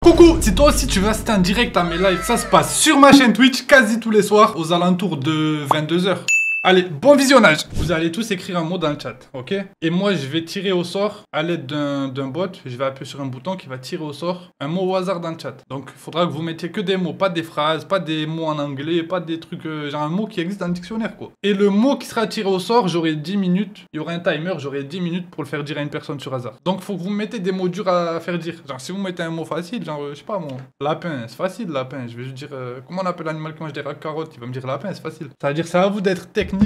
Coucou, si toi aussi tu veux assister en direct à mes lives, ça se passe sur ma chaîne Twitch quasi tous les soirs aux alentours de 22 h. Allez, bon visionnage. Vous allez tous écrire un mot dans le chat, ok? Et moi, je vais tirer au sort à l'aide d'un bot. Je vais appuyer sur un bouton qui va tirer au sort un mot au hasard dans le chat. Donc, il faudra que vous mettiez que des mots, pas des phrases, pas des mots en anglais, pas des trucs, genre un mot qui existe dans le dictionnaire, quoi. Et le mot qui sera tiré au sort, j'aurai 10 minutes. Il y aura un timer, j'aurai 10 minutes pour le faire dire à une personne sur hasard. Donc, faut que vous mettez des mots durs à faire dire. Genre, si vous mettez un mot facile, genre, je sais pas, moi, lapin, c'est facile, lapin. Je vais juste dire, comment on appelle l'animal qui mange des carottes? Il va me dire lapin, c'est facile. Ça veut dire, c'est à vous d'être technique.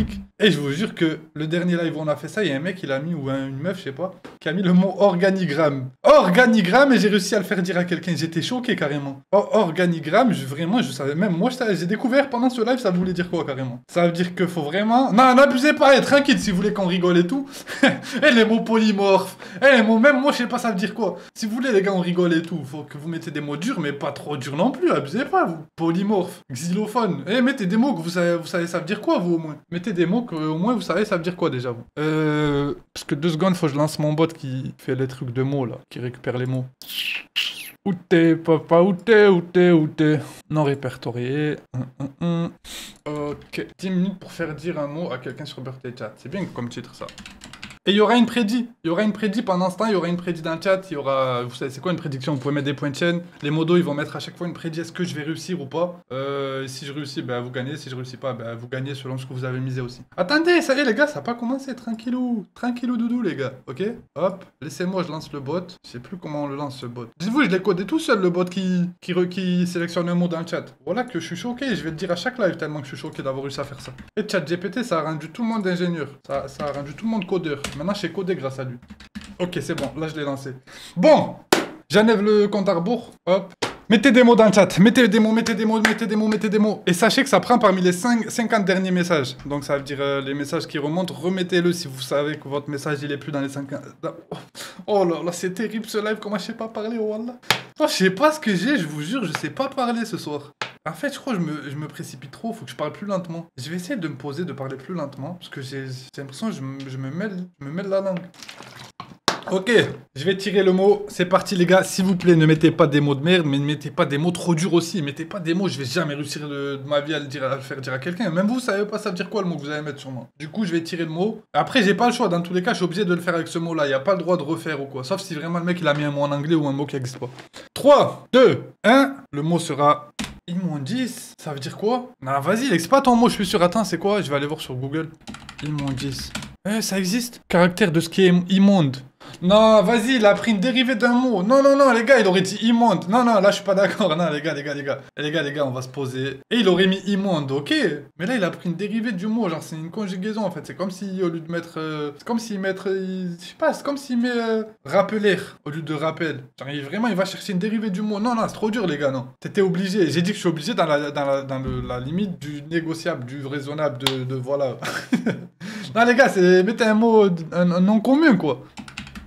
Et je vous jure que le dernier live où on a fait ça, il y a un mec, il a mis, ou une meuf, je sais pas, qui a mis le mot organigramme. Organigramme, et j'ai réussi à le faire dire à quelqu'un. J'étais choqué carrément. Organigramme, vraiment, je savais même, moi, j'ai découvert pendant ce live, ça voulait dire quoi carrément? Ça veut dire que faut vraiment. Non, n'abusez pas, tranquille si vous voulez qu'on rigole et tout. Et les mots polymorphes. Et les mots, même moi, je sais pas, ça veut dire quoi. Si vous voulez, les gars, on rigole et tout. Faut que vous mettez des mots durs, mais pas trop durs non plus. Abusez pas, vous. Polymorphe, xylophone. Mettez des mots que vous savez, ça veut dire quoi, vous, au moins. Mettez des mots que, au moins, vous savez, ça veut dire quoi déjà, vous. Parce que 2 secondes, faut que je lance mon bot qui fait les trucs de mots, là, qui récupère les mots. Où t'es, papa, où t'es, où t'es, où t'es? Non répertorié. Ok. 10 minutes pour faire dire un mot à quelqu'un sur Birthday Chat. C'est bien comme titre, ça. Et il y aura une prédit. Il y aura une prédit pendant ce temps, il y aura une prédit dans le chat. Il y aura. Vous savez, c'est quoi une prédiction? Vous pouvez mettre des points de chaîne. Les modos, ils vont mettre à chaque fois une prédit. Est-ce que je vais réussir ou pas? Si je réussis, ben vous gagnez. Si je réussis pas, ben vous gagnez selon ce que vous avez misé aussi. Attendez, ça y est, les gars, ça n'a pas commencé. Tranquillou. Tranquillou doudou, les gars. Ok? Hop. Laissez-moi, je lance le bot. Je sais plus comment on le lance, ce bot. Dites-vous, je l'ai codé tout seul, le bot qui sélectionne un mot dans le chat. Voilà que je suis choqué. Je vais le dire à chaque live tellement que je suis choqué d'avoir réussi à faire ça. Et ChatGPT, ça a rendu tout le monde ingénieur. Ça a rendu tout le monde codeur. Maintenant, je sais coder grâce à lui. Ok, c'est bon. Là, je l'ai lancé. Bon, j'enlève le compte à rebours. Hop. Mettez des mots dans le chat. Mettez des mots, mettez des mots, mettez des mots, mettez des mots. Et sachez que ça prend parmi les 50 derniers messages. Donc, ça veut dire les messages qui remontent. Remettez-le si vous savez que votre message, il est plus dans les 50... Oh là là, c'est terrible ce live. Comment je sais pas parler, oh wallah. Oh, je sais pas ce que j'ai, je vous jure, je sais pas parler ce soir. En fait, je crois que je me précipite trop, faut que je parle plus lentement. Je vais essayer de me poser, de parler plus lentement, parce que j'ai l'impression que je me mêle la langue. Ok, je vais tirer le mot. C'est parti, les gars. S'il vous plaît, ne mettez pas des mots de merde, mais ne mettez pas des mots trop durs aussi. Mettez pas des mots, je vais jamais réussir de ma vie à le faire dire à quelqu'un. Même vous savez pas ça veut dire quoi le mot que vous allez mettre sur moi. Du coup, je vais tirer le mot. Après, j'ai pas le choix. Dans tous les cas, je suis obligé de le faire avec ce mot-là. Il y a pas le droit de refaire ou quoi. Sauf si vraiment le mec il a mis un mot en anglais ou un mot qui existe pas. 3, 2, 1. Le mot sera immondice. Ça veut dire quoi? Non, vas-y, c'est pas ton mot, je suis sûr. Attends, c'est quoi? Je vais aller voir sur Google. Immondice. Ça existe? Caractère de ce qui est immonde. Non, vas-y, il a pris une dérivée d'un mot. Non, non, non, les gars, il aurait dit immonde. Non, non, là, je suis pas d'accord. Non, les gars, on va se poser. Et il aurait mis immonde, ok. Mais là, il a pris une dérivée du mot. Genre, c'est une conjugaison, en fait. C'est comme si, au lieu de mettre... c'est comme s'il met... je sais pas, c'est comme s'il met... rappeler, au lieu de rappel. Genre, il va chercher une dérivée du mot. Non, non, c'est trop dur, les gars, non. T'étais obligé. J'ai dit que je suis obligé dans la limite du négociable, du raisonnable, de voilà. Non, les gars, mettez un mot, un nom commun, quoi.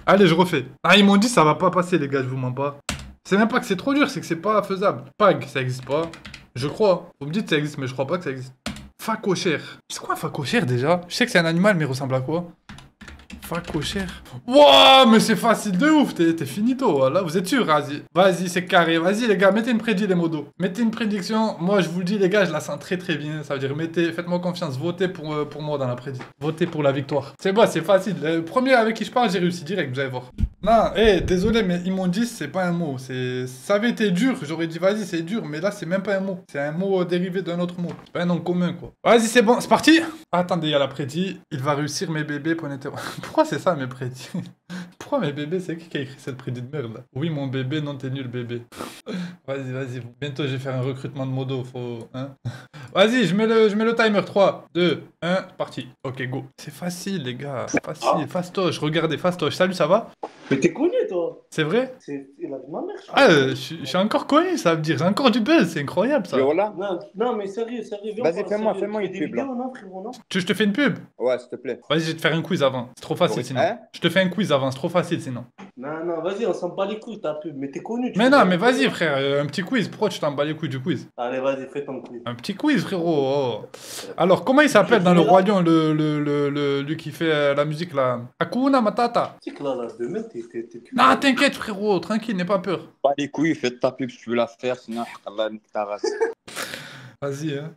Allez, je refais. Ah, ils m'ont dit ça va pas passer, les gars, je vous mens pas. C'est même pas que c'est trop dur, c'est que c'est pas faisable. Pag, ça existe pas. Je crois. Vous me dites que ça existe, mais je crois pas que ça existe. Facochère. C'est quoi un facochère déjà? Je sais que c'est un animal, mais il ressemble à quoi? Facochère. Wouah, mais c'est facile de ouf, t'es finito, là, vous êtes sûr, vas-y, c'est carré, vas-y les gars, mettez une prédiction les modos. Mettez une prédiction, moi je vous le dis les gars, je la sens très très bien, ça veut dire faites-moi confiance, votez pour moi dans la prédiction. Votez pour la victoire. C'est bon, c'est facile, le premier avec qui je parle, j'ai réussi direct, vous allez voir. Non, désolé, mais immondice, c'est pas un mot, ça avait été dur, j'aurais dit vas-y, c'est dur, mais là c'est même pas un mot, c'est un mot dérivé d'un autre mot, c'est pas un nom commun quoi. Vas-y, c'est bon, c'est parti. Attendez, il y a la prédit, il va réussir mes bébés, point d'interrogation. Pourquoi c'est ça mes prédits? Pourquoi mes bébés? C'est qui a écrit cette prédit de merde là? Oui mon bébé, non t'es nul bébé. Vas-y. Bientôt je vais faire un recrutement de modo, faut... Hein. Vas-y, je mets le timer. 3, 2, 1, parti. Ok, go. C'est facile les gars, facile. Fastoche, regardez, fastoche. Salut, ça va? Mais t'es connu, toi. C'est vrai? C'est la vie de ma mère, je crois. Ah, je suis encore connu, ça veut dire. J'ai encore du buzz, c'est incroyable ça. Yola. Non, mais sérieux, viens, Vas-y, fais-moi des une pub là. vidéos, non, frérot, non? Tu veux que je te fais une pub? Ouais, s'il te plaît. Vas-y, je vais te faire un quiz avant. C'est trop facile sinon. Hein? Je te fais un quiz avant, c'est trop facile sinon. Non, non, vas-y, on s'en bat les couilles, ta pub. Mais t'es connu. Mais non, mais vas-y, frère, un petit quiz. Pourquoi tu t'en bats les couilles du quiz? Allez, vas-y, fais ton quiz. Un petit quiz, frérot. Oh. Alors, comment il s'appelle dans le Roi Lion, lui qui fait la musique là? Hakuna Matata. Tu sais que là, demain, t'es Non, t'inquiète, frérot, tranquille, n'aie pas peur. Pas les couilles, fais ta pub si tu veux la faire, sinon, Allah, nique ta race. Vas-y, hein.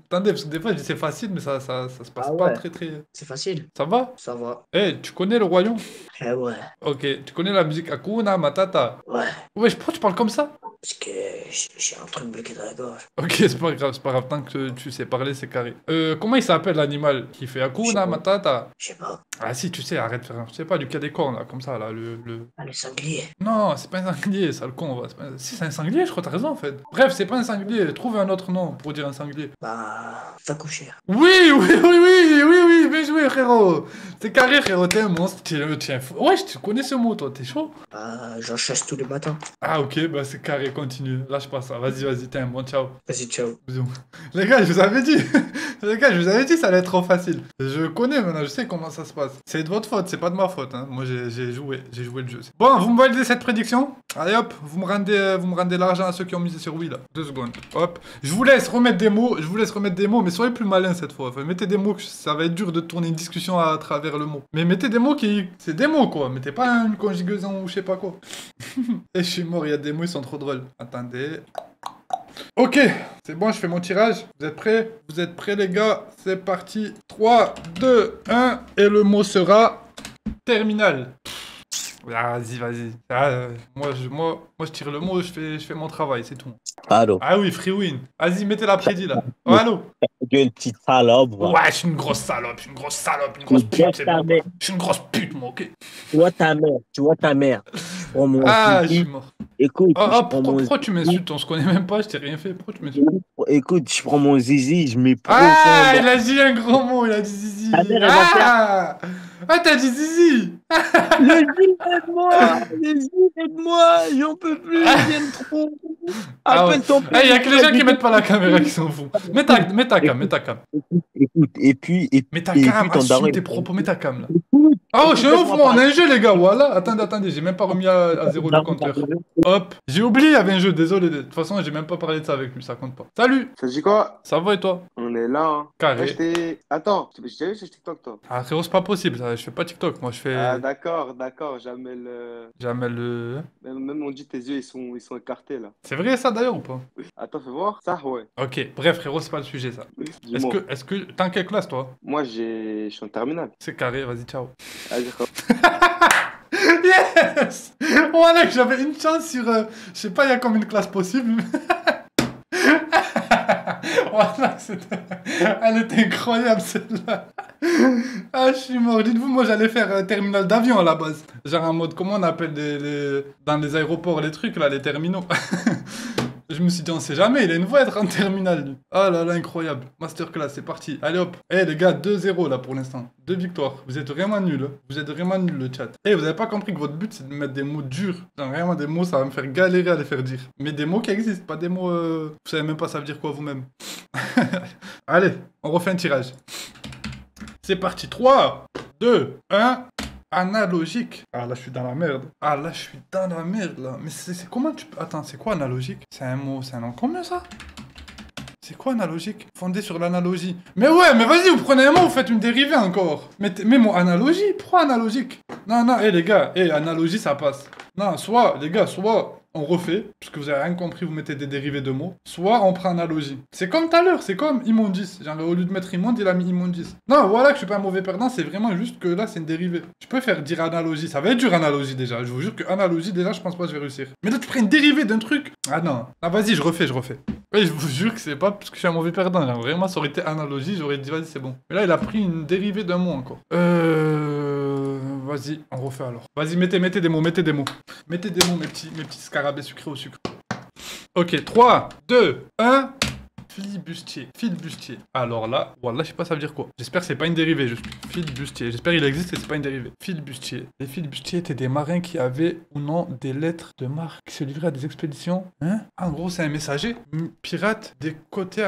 Attendez, parce que des fois, je dis c'est facile, mais ça se passe Ah pas ouais. très. C'est facile. Ça va? Ça va. Eh, tu connais le Roi Lion? Eh ouais. Ok, tu connais la musique Hakuna Matata? Ouais. Ouais, pourquoi tu parles comme ça? Parce que j'ai un truc bloqué dans la gorge. Ok, c'est pas grave, tant que tu sais parler, c'est carré. Comment il s'appelle l'animal qui fait Hakuna Matata? Je sais pas. Ah si, tu sais, arrête de faire, je sais pas, du cas des cornes, là, comme ça, là, Ah, le sanglier. Non, c'est pas un sanglier, ça, le con, Si, c'est un sanglier, je crois, t'as raison, en fait. Bref, c'est pas un sanglier, trouve un autre nom pour dire un sanglier. Bah, va coucher. Oui, bien joué, frérot. C'est carré, frérot, t'es un monstre, tiens, ouais, tu connais ce mot, toi, t'es chaud? Bah, j'en chasse tous les matins. Ah, ok, bah c'est carré, continue, lâche pas ça, vas-y, t'es un bon, ciao. Vas-y, ciao. Bisous. Les gars, je vous avais dit, ça allait être trop facile. Je connais maintenant, je sais comment ça se passe. C'est de votre faute, c'est pas de ma faute, hein. Moi, j'ai joué le jeu. Bon, vous me validez cette prédiction? Allez hop, vous me rendez l'argent à ceux qui ont misé sur oui, là. 2 secondes, hop. Je vous laisse remettre des mots, mais soyez plus malins cette fois. Enfin, mettez des mots, ça va être dur de tourner une discussion à travers le mot. Mais mettez des mots c'est des mots, quoi. Mettez pas une conjugaison ou je sais pas quoi. Et je suis mort, il y a des mots, ils sont trop drôles. Attendez. Ok, c'est bon, je fais mon tirage. Vous êtes prêts? Vous êtes prêts, les gars? C'est parti. 3, 2, 1. Et le mot sera terminal. Vas-y. Ah, moi, je tire le mot, je fais mon travail, c'est tout. Allô. Ah oui, free win. Vas-y, mettez la prédit, là. Oh, allô? Une petite salope, va. Ouais, je suis une grosse salope, une grosse pute, c'est bon. Je suis une grosse pute, moi, ok? Tu vois ta mère. Je prends mon Ah, je zizi. suis mort. Écoute, Oh, je prends mon pourquoi tu m'insultes? On se connaît même pas, je t'ai rien fait. Pourquoi tu m'insultes? Écoute, je prends mon zizi, je mets Ah, il a dit un gros mot, il a dit zizi. Ta mère, elle va Ah, t'as dit zizi. Le zizi, aide-moi, j'en peux plus, j'aime trop. Ah ouais. Appelle ton père. Il y a que les gens qui mettent pas la caméra qui s'en foutent. Mets ta cam. Écoute, et puis Mets ta et cam, puis ton daron, assume tes propos, mets ta cam là. Oh, je suis ouf, moi, on a un jeu, les gars, voilà. Attendez, j'ai même pas remis à zéro le compteur. Hop, j'ai oublié, il y avait un jeu, désolé. De toute façon, j'ai même pas parlé de ça avec lui, ça compte pas. Salut, Ça dit quoi? ça va et toi? On est là, hein. Carré. Attends, j'ai déjà vu sur TikTok, toi. Ah, frérot, c'est pas possible, ça. Je fais pas TikTok, moi, je fais. Ah, d'accord, jamais Jamais le. Même on dit tes yeux, ils sont écartés, là. C'est vrai ça d'ailleurs ou pas? Attends, fais voir. Ça, ouais. Ok, bref, frérot, c'est pas le sujet ça. Dis-moi. Est-ce que. T'es en quelle classe toi? Moi, je suis en terminale. C'est carré, vas-y, ciao. Ah, d'accord. Yes! Voilà que j'avais une chance sur. Je sais pas, il y a combien de classes possibles. Voilà, elle était incroyable celle-là. Ah, je suis mort. Dites-vous, moi j'allais faire terminal d'avion à la base. Genre en mode, comment on appelle dans les aéroports les trucs là, les terminaux. Je me suis dit, on sait jamais, il a une voix être en terminale lui. Oh là là, incroyable. Masterclass, c'est parti. Allez hop. Eh les gars, 2-0 là pour l'instant. 2 victoires. Vous êtes vraiment nuls. Hein. Vous êtes vraiment nuls le chat. Eh, vous avez pas compris que votre but c'est de mettre des mots durs. Genre vraiment des mots, ça va me faire galérer à les faire dire. Mais des mots qui existent, pas des mots. Vous savez même pas ça veut dire quoi vous-même. Allez, on refait un tirage. C'est parti. 3, 2, 1. Analogique. Ah là je suis dans la merde. Là. Mais c'est comment tu... Attends, c'est quoi analogique? C'est un nom commun ça? C'est quoi analogique? Fondé sur l'analogie. Mais ouais, mais vas-y, vous prenez un mot, vous faites une dérivée encore. Mais mon analogie, pourquoi analogique? Non, les gars, analogie ça passe. Non, soit on refait, parce que vous avez rien compris, vous mettez des dérivés de mots, soit on prend analogie. C'est comme tout à l'heure, c'est comme immondice. Genre, au lieu de mettre immonde, il a mis immondice. Non, voilà que je suis pas un mauvais perdant, c'est vraiment juste que là, c'est une dérivée. Je peux faire dire analogie, ça va être dur analogie déjà. Je vous jure que analogie, déjà, je pense pas que je vais réussir. Mais là, tu prends une dérivée d'un truc. Ah non. Ah, vas-y, je refais. Oui, je vous jure que c'est pas parce que je suis un mauvais perdant. Genre, vraiment, ça aurait été analogie, j'aurais dit, vas-y, c'est bon. Mais là, il a pris une dérivée d'un mot encore. Vas-y, on refait alors. Vas-y, mettez des mots. Mettez des mots, mes petits scarabées sucrés au sucre. Ok, 3, 2, 1. Filibustier. Filibustier. Alors là, voilà, je sais pas ça veut dire quoi. J'espère que c'est pas une dérivée, juste. Filibustier. J'espère qu'il existe et c'est pas une dérivée. Filibustier. Les filibustiers étaient des marins qui avaient ou non des lettres de marque qui se livraient à des expéditions. Hein? Ah, en gros, c'est un messager. Pirate des côtes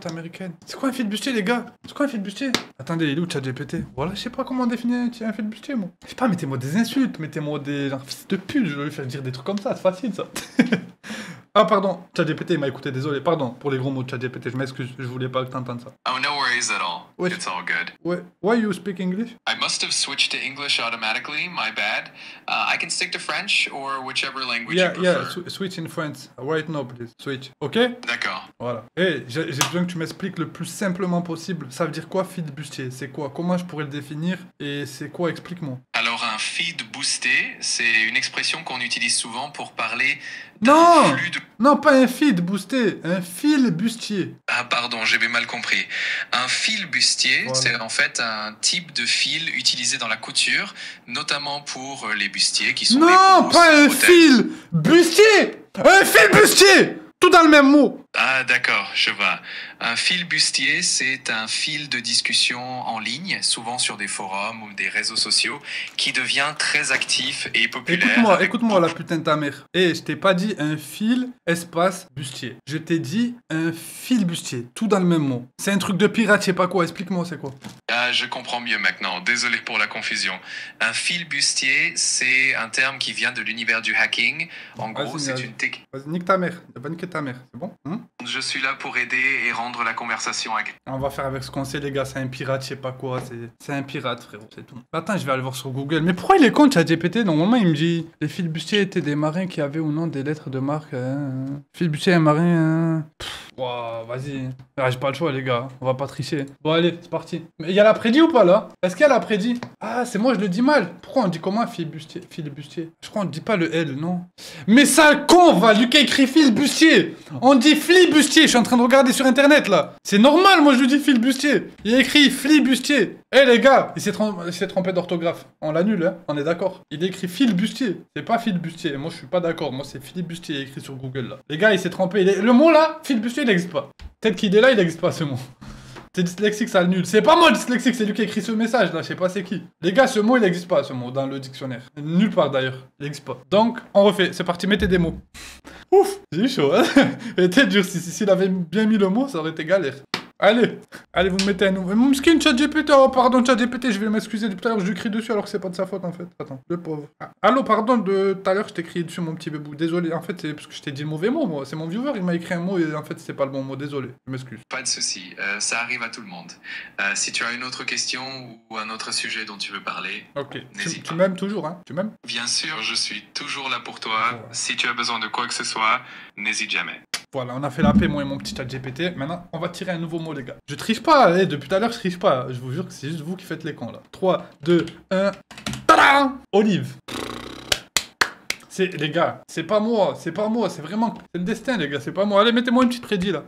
américaines. C'est quoi un filibustier, les gars? C'est quoi un filibustier? Attendez, il est où ChatGPT? Voilà, je sais pas comment définir un filibustier, moi. Je sais pas, mettez-moi des insultes, mettez-moi des genre fils de pute, je vais lui faire dire des trucs comme ça, c'est facile ça. Ah pardon, ChatGPT m'a écouté, désolé, pardon pour les gros mots de ChatGPT, je m'excuse, je voulais pas que t'entendes ça. Oh, no worries at all. Ouais. It's all good. Ouais, why you speak English? I must have switched to English automatically. My bad. I can stick to French or whichever language you Yeah, prefer. switch in French, right now please, switch, ok? D'accord. Voilà. Hey, j'ai besoin que tu m'expliques le plus simplement possible, ça veut dire quoi filibustier? C'est quoi? Comment je pourrais le définir? Et c'est quoi? Explique-moi. Alors, un feed boosté, c'est une expression qu'on utilise souvent pour parler Non! d'un flux de... Non, pas un feed boosté, un filibustier. Ah, pardon, j'avais mal compris. Un fil bustier, Voilà. c'est en fait un type de fil utilisé dans la couture, notamment pour les bustiers qui sont Non, des grosses pas un bretelles. fil bustier! Un fil bustier! Tout dans le même mot. Ah, d'accord, je vois. Un fil bustier, c'est un fil de discussion en ligne, souvent sur des forums ou des réseaux sociaux, qui devient très actif et populaire. Écoute-moi la putain de ta mère. Eh, je t'ai pas dit un fil espace bustier. Je t'ai dit un fil bustier. Tout dans le même mot. C'est un truc de pirate, je sais pas quoi. Explique-moi c'est quoi. Ah, je comprends mieux maintenant. Désolé pour la confusion. Un fil bustier, c'est un terme qui vient de l'univers du hacking. En gros, Vas-y, c'est vas-y. une technique. Vas-y, nique ta mère. Va niquer ta mère. C'est bon? Je suis là pour aider et rendre la conversation agréable. On va faire avec ce qu'on sait, les gars. C'est un pirate, je sais pas quoi. C'est un pirate, frérot. C'est tout. Attends, je vais aller voir sur Google. Mais pourquoi il est con, ChatGPT? Normalement, il me dit les filibustiers étaient des marins qui avaient ou non des lettres de marque. Filibustier, un marin. Wow, vas-y. Ah, j'ai pas le choix, les gars. On va pas tricher. Bon, allez, c'est parti. Mais il y a l'après-dit ou pas, là? Est-ce qu'il y a l'après-dit? Ah, c'est moi, je le dis mal. Pourquoi on dit comment filibustier? Filibustier. Je crois qu'on dit pas le L, non? Mais sale con, va! Lucas écrit filibustier. On dit flibustier. Je suis en train de regarder sur internet, là. C'est normal, moi, je lui dis filibustier. Il a écrit flibustier. Eh, les gars, il s'est trompé d'orthographe. On l'annule, hein? On est d'accord. Il écrit filibustier. C'est pas filibustier. Moi, je suis pas d'accord. Moi, c'est filibustier écrit sur Google, là. Les gars, il s'est trompé. Le mot, là, filibustier, il n'existe pas. Peut-être qu'il est là, il n'existe pas, ce mot. T'es dyslexique, ça le nul. C'est pas moi le dyslexique, c'est lui qui a écrit ce message là, je sais pas c'est qui. Les gars, ce mot il n'existe pas, ce mot, dans le dictionnaire. Nulle part d'ailleurs, il n'existe pas. Donc, on refait, c'est parti, mettez des mots. Ouf, j'ai eu chaud, hein. Il était dur, s'il avait bien mis le mot, ça aurait été galère. Allez, vous me mettez un nouveau. Mon skin ChatGPT, oh pardon ChatGPT, je vais m'excuser depuis tout à l'heure, je lui crie dessus alors que c'est pas de sa faute en fait. Attends, le pauvre. Ah, allô, pardon, de tout à l'heure je t'ai crié dessus mon petit bébou, désolé. En fait, c'est parce que je t'ai dit le mauvais mot, moi. C'est mon viewer, il m'a écrit un mot et en fait c'était pas le bon mot, désolé, je m'excuse. Pas de souci, ça arrive à tout le monde. Si tu as une autre question ou un autre sujet dont tu veux parler, Ok, n'hésite tu pas. m'aimes toujours, hein? Tu m'aimes? Bien sûr, je suis toujours là pour toi. Ouais. Si tu as besoin de quoi que ce soit, n'hésite jamais. Voilà, on a fait la paix, moi et mon petit chat GPT. Maintenant, on va tirer un nouveau mot, les gars. Je triche pas, allez, depuis tout à l'heure, je triche pas. Je vous jure que c'est juste vous qui faites les cons, là. 3, 2, 1... Tada! Olive. Les gars, c'est pas moi, c'est vraiment... C'est le destin, les gars, c'est pas moi. Allez, mettez-moi une petite prédit, là.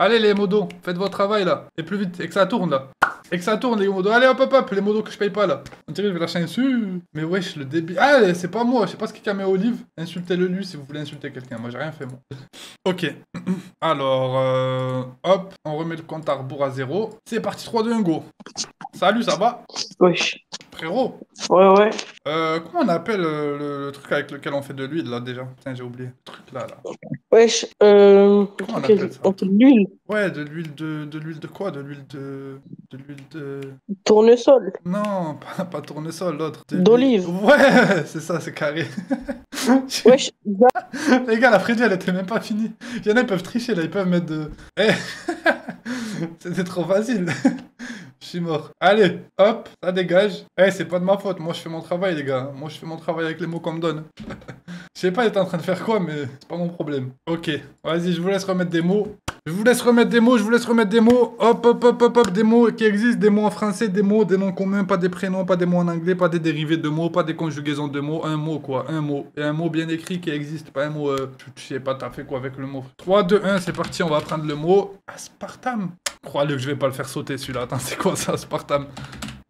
Allez, les modos, faites votre travail, là. Et plus vite, et que ça tourne, là. Et que ça tourne, les modos. Allez, hop, hop, hop, les modos que je paye pas, là. On dirait que je vais lâcher un su. Mais wesh, le débit... Ah, c'est pas moi, je sais pas ce qui a mis Olive. Insultez-le lui si vous voulez insulter quelqu'un. Moi, j'ai rien fait, moi. Ok. Alors, hop, on remet le compte à rebours à 0. C'est parti, 3, 2, 1, go. Salut, ça va? Wesh. Frérot. Ouais. Comment on appelle le truc avec lequel on fait de l'huile, là, déjà? Putain, j'ai oublié. Le truc là. Wesh. Comment on appelle ça? On te l'huile. Ouais, de l'huile de quoi? De l'huile de... Tournesol. Non, pas tournesol, l'autre. D'olive. Ouais, c'est ça, c'est carré. Wesh. Les gars, la Freddy, elle était même pas finie. Il y en a, ils peuvent tricher, là, ils peuvent mettre de... Eh. C'était trop facile. Je suis mort. Allez, hop, ça dégage. Eh, c'est pas de ma faute, moi je fais mon travail, les gars. Moi je fais mon travail avec les mots qu'on me donne. Je sais pas, il est en train de faire quoi, mais c'est pas mon problème. Ok, vas-y, je vous laisse remettre des mots. Hop, hop, des mots qui existent, des mots en français, des mots, des noms communs, pas des prénoms, pas des mots en anglais, pas des dérivés de mots, pas des conjugaisons de mots. Un mot, quoi, un mot. Et un mot bien écrit qui existe, pas un mot... Je sais pas, t'as fait quoi avec le mot? 3, 2, 1, c'est parti, on va prendre le mot... Aspartame. Crois-le que je vais pas le faire sauter celui-là. Attends, c'est quoi ça, aspartame?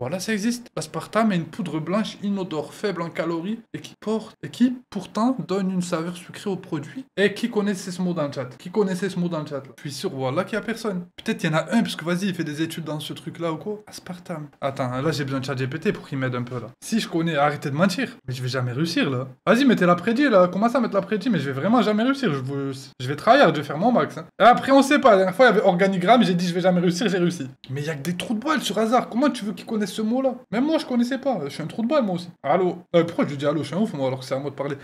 Voilà, ça existe. L'aspartame est une poudre blanche inodore, faible en calories et qui pourtant donne une saveur sucrée au produit. Et qui connaissait ce mot dans le chat? Qui connaissait ce mot dans le chat là? Je suis sûr, voilà qu'il y a personne. Peut-être il y en a un, parce que vas-y, il fait des études dans ce truc-là ou quoi. Aspartame. Attends, là j'ai besoin de ChatGPT pour qu'il m'aide un peu là. Si je connais, arrêtez de mentir. Mais je vais jamais réussir là. Vas-y, mettez l'après-midi là. Commencez à mettre l'après-midi, mais je vais vraiment jamais réussir. Je vais tryhard, je vais faire mon max. Hein. Et après, on sait pas. La dernière fois, il y avait organigramme, j'ai dit je vais jamais réussir, j'ai réussi. Mais il y a que des trous de balle sur hasard. Comment tu veux qu'ils connaissent ce mot là? Même moi, je connaissais pas. Je suis un trou de balle moi aussi. Allô? Pourquoi je lui dis allô? Je suis un ouf moi alors que c'est à moi de parler.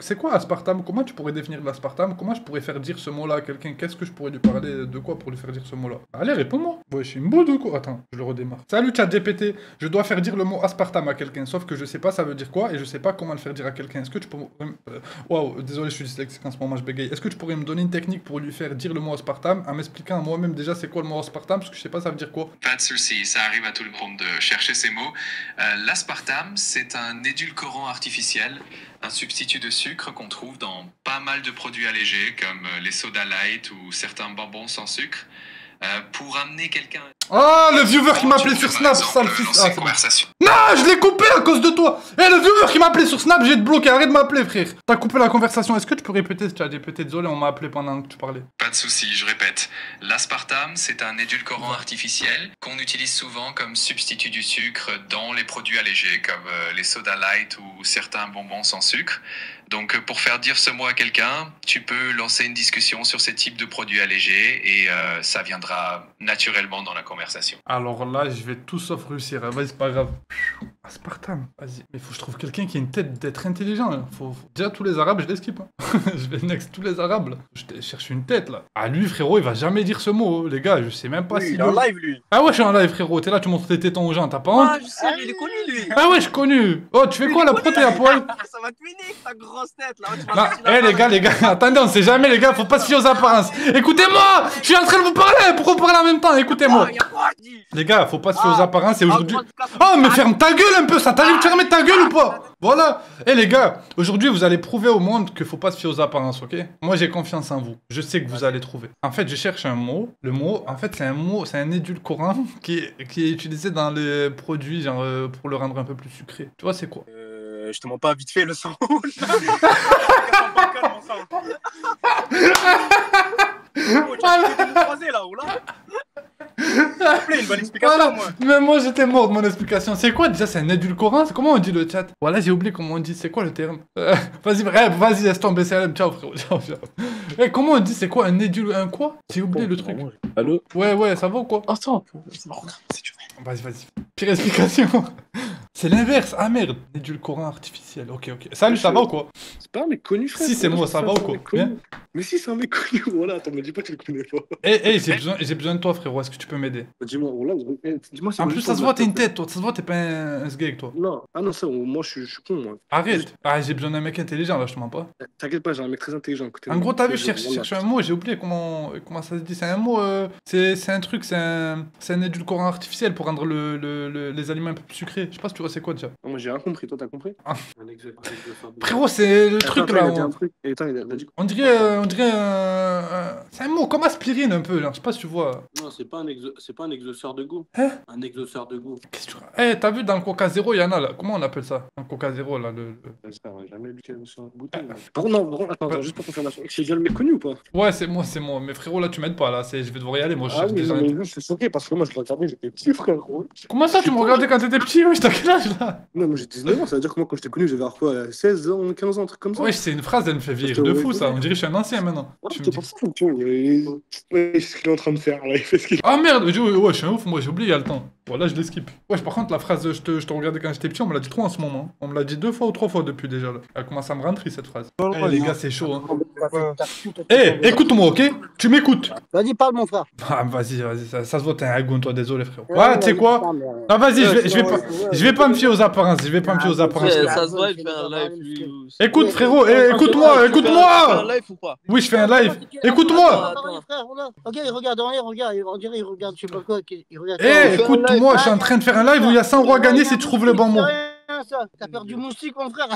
C'est quoi aspartame? Comment tu pourrais définir l'aspartame? Comment je pourrais faire dire ce mot là à quelqu'un? Qu'est-ce que je pourrais lui parler de quoi pour lui faire dire ce mot là? Allez, réponds-moi. Ouais, je suis une boule ou quoi? Attends, je le redémarre. Salut ChatGPT. Je dois faire dire le mot aspartame à quelqu'un. Sauf que je sais pas ça veut dire quoi et je sais pas comment le faire dire à quelqu'un. Est-ce que tu pourrais... Waouh, désolé, je suis dyslexique en ce moment, je bégaye. Est-ce que tu pourrais me donner une technique pour lui faire dire le mot aspartame en m'expliquant à moi-même déjà c'est quoi le mot aspartame parce que je sais pas ça veut dire quoi? Pas de souci, ça arrive à tout le monde de chercher ces mots. L'aspartame, c'est un édulcorant artificiel, un substitut de sucre qu'on trouve dans pas mal de produits allégés comme les soda light ou certains bonbons sans sucre. Pour amener quelqu'un... Ah, le viewer qui m'a appelé sur Snap, sale fils. Ah, c'est bon. Non, je l'ai coupé à cause de toi. Le viewer qui m'a appelé sur Snap, j'ai te bloqué. Arrête de m'appeler, frère. T'as coupé la conversation. Est-ce que tu peux répéter, ChatGPT? Désolé, on m'a appelé pendant que tu parlais. Pas de souci, je répète. L'aspartame, c'est un édulcorant artificiel qu'on utilise souvent comme substitut du sucre dans les produits allégés comme les soda light ou certains bonbons sans sucre. Donc, pour faire dire ce mot à quelqu'un, tu peux lancer une discussion sur ces types de produits allégés et ça viendra naturellement dans la conversation. Alors là, je vais tout sauf réussir. Vas-y, c'est pas grave. Aspartame, vas-y. Mais faut que je trouve quelqu'un qui a une tête d'être intelligent. Là. Déjà, tous les arabes, je les skip. Hein. Je vais next tous les arabes. Là. Je cherche une tête là. Ah, lui, frérot, il va jamais dire ce mot. Les gars, je sais même pas Oui, si. il est en live, lui. Ah ouais, je suis en live, frérot. T'es là, tu montres tes tétons aux gens. T'as pas honte? Ah, je sais, mais il est connu, lui. Ah ouais, je suis connu. Oh, tu fais quoi la proté à poil? Ça va te finir, ta grosse tête, là. Les gars, attendez, on sait jamais, les gars, faut pas se fier aux apparences. Écoutez-moi, je suis en train de vous parler, pourquoi vous parlez en même temps? Écoutez-moi. Les gars, faut pas se fier aux apparences et aujourd'hui... Oh, mais ferme ta gueule un peu, ça t'arrive de fermer ta gueule ou pas? Voilà. Les gars, aujourd'hui, vous allez prouver au monde qu'il faut pas se fier aux apparences, ok? Moi, j'ai confiance en vous. Je sais que vous allez trouver. En fait, je cherche un mot. Le mot, en fait, c'est un édulcorant qui est utilisé dans les produits, genre, pour le rendre un peu plus sucré. Tu vois, c'est quoi? Je te mens pas vite fait le son. Une bonne explication, voilà. moi. Mais moi j'étais mort de mon explication. C'est quoi déjà? C'est un édulcorant? Comment on dit le chat? Voilà, j'ai oublié comment on dit. C'est quoi le terme? Vas-y, bref, vas-y, laisse tomber. Ciao, frérot. Ciao. Comment on dit? C'est quoi un un quoi? J'ai oublié le truc. Allô? Ouais, ça va ou quoi? Attends, Si tu veux. Vas-y. Pire explication. C'est l'inverse. Ah merde. Édulcorant artificiel. Ok. Salut, ça va ou quoi? c'est pas un mec connu, frère. Si, c'est moi, ça va ou quoi? Bien. Mais si, c'est un mec connu. Voilà, attends, me dis pas que tu le connais pas. J'ai besoin de toi, frérot. Est-ce que tu peux m'aider? Dis-moi, voilà, dis-moi si En plus, ça se voit, t'es une tête, toi. Ça se voit, t'es pas un sgeg, toi. Non, ça, moi je suis con, moi. Arrête. Ah, j'ai besoin d'un mec intelligent, là, je te mens pas. T'inquiète pas, j'ai un mec très intelligent à côté. En gros, t'as vu, je cherche un mot, j'ai oublié comment ça se dit. C'est un mot, c'est un truc, c'est un édulcorant artificiel pour rendre les aliments un peu plus sucrés. Je sais pas si tu vois c'est quoi déjà. Non, moi j'ai rien compris, toi t'as compris? Ah. Un exo- Frérot, c'est le truc là. Il a dit un truc. Et attends, il a dit quoi? On dirait c'est un mot comme aspirine un peu, genre. Je sais pas si tu vois. Non, c'est pas un exauceur de goût. Hein? Un exauceur de goût. Qu'est-ce que tu vois? T'as vu dans le Coca Zéro, il y en a là. Comment on appelle ça? Un Coca Zéro là, Ça, on a jamais lu sur une bouteille. Par contre, attends, juste pour confirmation. C'est bien le mec connu ou pas? Ouais, c'est moi. Mais frérot, là, tu m'aides pas là. Je vais devoir y aller, moi. Ah oui, non, mais je suis choqué parce que moi je le regardais, j'étais petit, frère. Comment ça, tu me regardais quand t'étais petit? Ouais, t'as quel âge là? Non, moi j'ai 19 ans, ça veut dire que moi quand j'étais connu, j'avais quoi, 16 ans, 15 ans, un truc comme ça. Ouais, c'est une phrase, elle me fait vieillir de fou ça. On dirait que je suis un ancien maintenant. Ouais, Tu me t'es dis- pas fou, tu vois. Ouais, ce qu'il est en train de faire là, il fait ce qu'il. Ah merde, ouais, je suis un ouf, moi j'ai oublié il y a le temps. Voilà, je les skip. Ouais, par contre, la phrase je te regardais quand j'étais petit, on me l'a dit trop en ce moment. On me l'a dit 2 fois ou 3 fois depuis déjà là. Elle commence à me rentrer cette phrase. Les gars, c'est chaud. Hein. Écoute-moi, ok? Tu m'écoutes. Vas-y, parle, mon frère. Ah, vas-y, ça se voit, t'es un agoun, toi, désolé, frérot. Ouais, tu sais quoi? Ah, vas-y, je vais pas me fier aux apparences. Ça se voit, il fait un live, lui. Écoute, frérot, écoute-moi. Un live ou pas? Oui, je fais un live. Écoute-moi. Regarde, il regarde en l'air, regarde, on dirait il regarde, je sais pas quoi, il regarde. Écoute-moi, je suis en train de faire un live où il y a 100 euros à gagner si tu trouves le bon mot. ça. T'as peur du moustique, mon frère.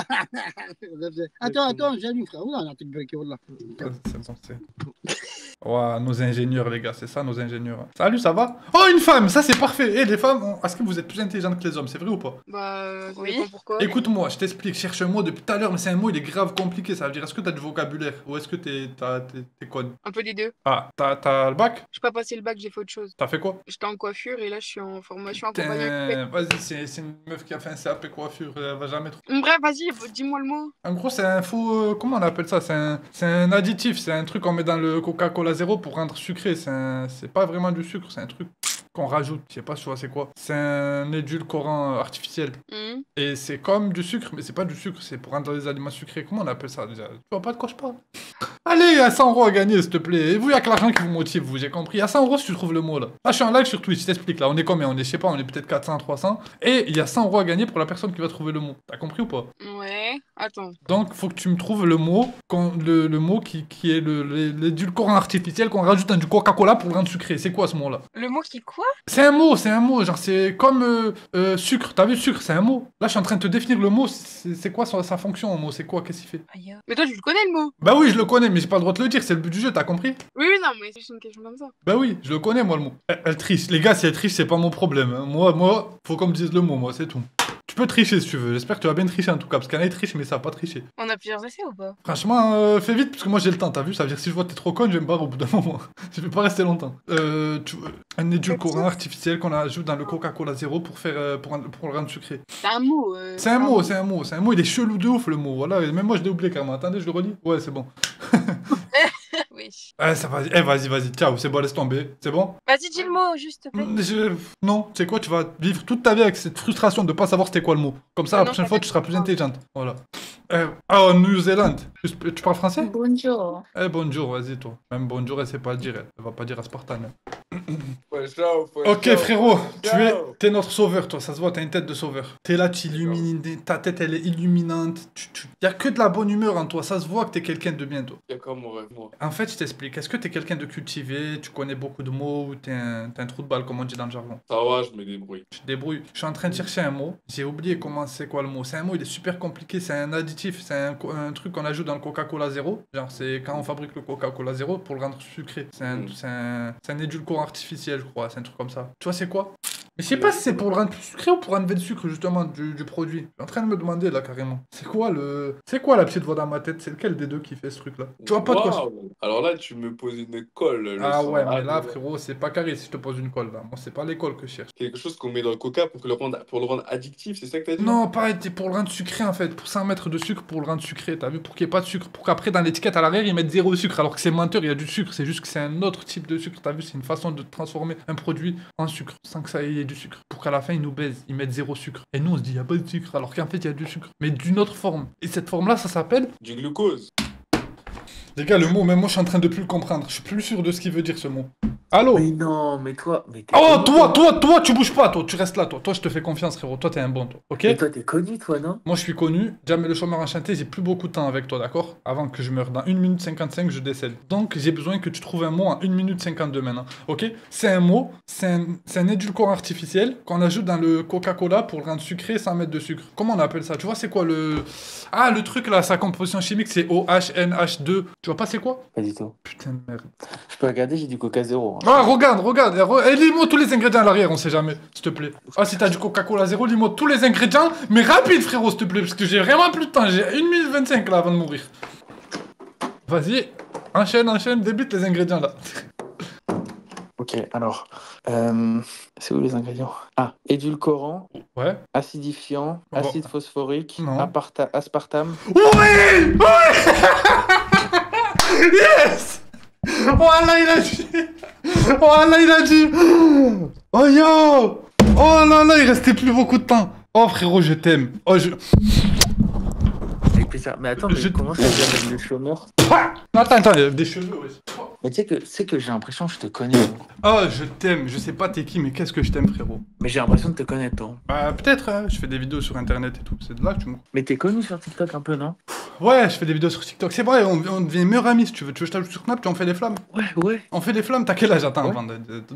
Attends, j'allume, frère. Oula, on a tout bloqué, Wallah. Ouais, nos ingénieurs, les gars, c'est ça, nos ingénieurs. Salut, ça va? Oh, une femme, ça c'est parfait. Et les femmes, est-ce que vous êtes plus intelligentes que les hommes, c'est vrai ou pas? Bah, Oui. pourquoi. Écoute-moi, je t'explique, je cherche un mot depuis tout à l'heure, mais c'est un mot, il est grave compliqué. Ça veut dire, est-ce que t'as du vocabulaire ou est-ce que t'es conne? Un peu des deux. Ah, t'as le bac? Je pas passé le bac, j'ai fait autre chose. T'as fait quoi? J'étais en coiffure et là, je suis en formation accompagnée. Putain, vas-y, c'est une meuf qui a fait un CAP coiffure, elle va jamais trop. Bref, vas-y, dis-moi le mot. En gros, c'est un faux. Comment on appelle ça? C'est un additif, c'est un truc qu'on met dans le Coca-Cola zéro pour rendre sucré. C'est pas vraiment du sucre, c'est un truc qu'on rajoute. Je sais pas, tu vois, c'est quoi? C'est un édulcorant artificiel. Et c'est comme du sucre, mais c'est pas du sucre, c'est pour rendre les aliments sucrés. Comment on appelle ça déjà? Tu vois pas de quoi je parle? Allez, il y a 100 € à gagner, s'il te plaît. Et vous, il y a que l'argent qui vous motive, vous, j'ai compris. Il y a 100 € si tu trouves le mot là. Là, je suis en live sur Twitch, je t'explique là. On est combien? On est, je sais pas, on est peut-être 400, 300. Et il y a 100 € à gagner pour la personne qui va trouver le mot. T'as compris ou pas? Ouais, attends. Donc, faut que tu me trouves le mot, le mot qui est l'édulcorant artificiel qu'on rajoute dans du Coca-Cola pour le rendre sucré. C'est quoi ce mot-là? Le mot qui quoi? C'est un mot. Genre, c'est comme sucre. T'as vu, sucre, c'est un mot. Là, je suis en train de te définir le mot. C'est quoi sa fonction, au mot? C'est quoi? Qu'est-ce qu'il fait? Aïe. Mais toi, tu le connais le mot? Bah oui, je le connais, mais j'ai pas le droit de te le dire. C'est le but du jeu, t'as compris? Oui, non, mais c'est juste une question comme ça. Bah oui, je le connais, moi, le mot. Elle triche. Les gars, si elle triche, c'est pas mon problème. Hein. Moi, faut qu'on me dise le mot, moi, c'est tout. Tu peux tricher si tu veux. J'espère que tu vas bien tricher en tout cas. Parce qu'il y en a qui trichent, mais ça va pas tricher. On a plusieurs essais ou pas? Franchement, fais vite parce que moi j'ai le temps. T'as vu? Ça veut dire que si je vois que t'es trop conne, je vais me barrer au bout d'un moment. Je vais pas rester longtemps. Un édulcorant artificiel qu'on ajoute dans le Coca-Cola zéro pour le rendre sucré. C'est un mot. C'est un mot. Il est chelou de ouf le mot. Voilà. Et même moi je l'ai oublié carrément. Attendez, je le relis. Ouais, c'est bon. Oui. Ça va. Vas-y. Ciao. C'est bon, laisse tomber. C'est bon? Vas-y, dis le mot, juste, s'il te plaît. Non, tu sais quoi, tu vas vivre toute ta vie avec cette frustration de pas savoir c'était quoi le mot. Comme ça, la Non, prochaine ça fois, fait tu seras plus pas. intelligente. Voilà. En New-Zélande. Tu parles français? Bonjour. Bonjour, vas-y, toi. Même bonjour, elle sait pas le dire, elle. Elle va pas dire à Spartan. Ouais, Ok, frérot, t'es notre sauveur, toi. Ça se voit, t'as une tête de sauveur. T'es là, tu illumines. Ta tête, elle est illuminante. Y a que de la bonne humeur en toi. Ça se voit que t'es quelqu'un de bien, toi. D'accord, mon rêve, moi. En fait, je t'explique. Est-ce que t'es quelqu'un de cultivé? Tu connais beaucoup de mots ou t'es un trou de balle, comme on dit dans le jargon? Ça va, je me débrouille. Je débrouille. Je suis en train de chercher un mot. J'ai oublié comment c'est quoi le mot. C'est un mot, il est super compliqué. C'est un additif. C'est un truc qu'on ajoute dans le Coca-Cola zéro. Genre, c'est quand on fabrique le Coca-Cola zéro pour le rendre sucré. C'est un édulcorant artificiel, je crois. C'est un truc comme ça. Tu vois, c'est quoi? Mais je sais pas si c'est pour le rendre plus sucré ou pour enlever le sucre, justement, du produit. Je suis en train de me demander, là, carrément. C'est quoi la petite voix dans ma tête? C'est lequel des deux qui fait ce truc-là? Tu vois pas de quoi je... Alors là, tu me poses une colle. Ah ouais, mais là, frérot, c'est pas carré si je te pose une colle, là. Moi, c'est pas l'école que je cherche. Quelque chose qu'on met dans le coca pour le rendre addictif, c'est ça que t'as dit? Non, pareil, pour le rendre sucré, en fait. Pour 100 mètres de sucre, pour le rendre sucré, t'as vu? Pour qu'il n'y ait pas de sucre. Pour qu'après, dans l'étiquette à l'arrière, ils mettent 0 sucre. Alors que c'est menteur, il y a du sucre. C'est juste que c'est un autre type de sucre. T'as vu? C'est une façon de transformer un produit en sucre sans que ça ait du sucre. Pour qu'à la fin, ils nous baisent. Ils mettent 0 sucre. Et nous, on se dit, il n'y a pas de sucre. Alors qu'en fait, il y a du sucre. Mais d'une autre forme. Et cette forme-là, ça s'appelle... Du glucose. Les gars, le mot, même moi, je suis en train de plus le comprendre. Je suis plus sûr de ce qu'il veut dire, ce mot. Allô? Mais non, mais toi... Mais oh, toi, tu bouges pas, toi. Tu restes là, toi. Toi, je te fais confiance, frérot. Toi, t'es un bon, toi. Ok? Mais toi, t'es connu, toi, non? Moi, je suis connu. Jamel le chômeur enchanté, j'ai plus beaucoup de temps avec toi, d'accord? Avant que je meure. Dans 1 minute 55, je décède. Donc, j'ai besoin que tu trouves un mot en 1 minute 52 maintenant. Ok? C'est un mot, c'est un édulcorant artificiel qu'on ajoute dans le Coca-Cola pour le rendre sucré sans mettre de sucre. Comment on appelle ça? Tu vois, c'est quoi le... Ah, le truc là, sa composition chimique, c'est OHNH2. Tu vois pas c'est quoi? Pas du tout. Putain de merde. Je peux regarder, j'ai du Coca zéro. Hein. Ah, regarde. Et lis-moi tous les ingrédients à l'arrière, on sait jamais, s'il te plaît. Ah, si t'as du Coca-Cola zéro, lis-moi tous les ingrédients, mais rapide, frérot, s'il te plaît, parce que j'ai vraiment plus de temps. J'ai 1 minute 25 là avant de mourir. Vas-y, enchaîne, débute les ingrédients là. Ok, alors, c'est où les ingrédients? Ah, édulcorant, ouais, acidifiant, bon. acide phosphorique, Non. aspartame. Oui. Yes. Voilà, il a dit. Oh yo. Oh là là, il restait plus beaucoup de temps. Oh frérot, je t'aime. Oh Avec plaisir. Mais attends, mais comment ça vient le chômeur? Attends, il y a des cheveux, ouais. Mais tu sais que j'ai l'impression que je te connais. Oh, je t'aime. Je sais pas t'es qui, mais qu'est-ce que je t'aime, frérot. Mais j'ai l'impression de te connaître, toi. Bah, peut-être, hein. Je fais des vidéos sur internet et tout. C'est de là que tu me. Mais t'es connu sur TikTok un peu, non? Ouais, je fais des vidéos sur TikTok. C'est vrai, on devient meilleurs amis si tu veux. Tu veux que je t'ajoute sur Snap, puis on fait les flammes. Ouais. On fait les flammes. T'as quel âge? Attends, Ouais. avant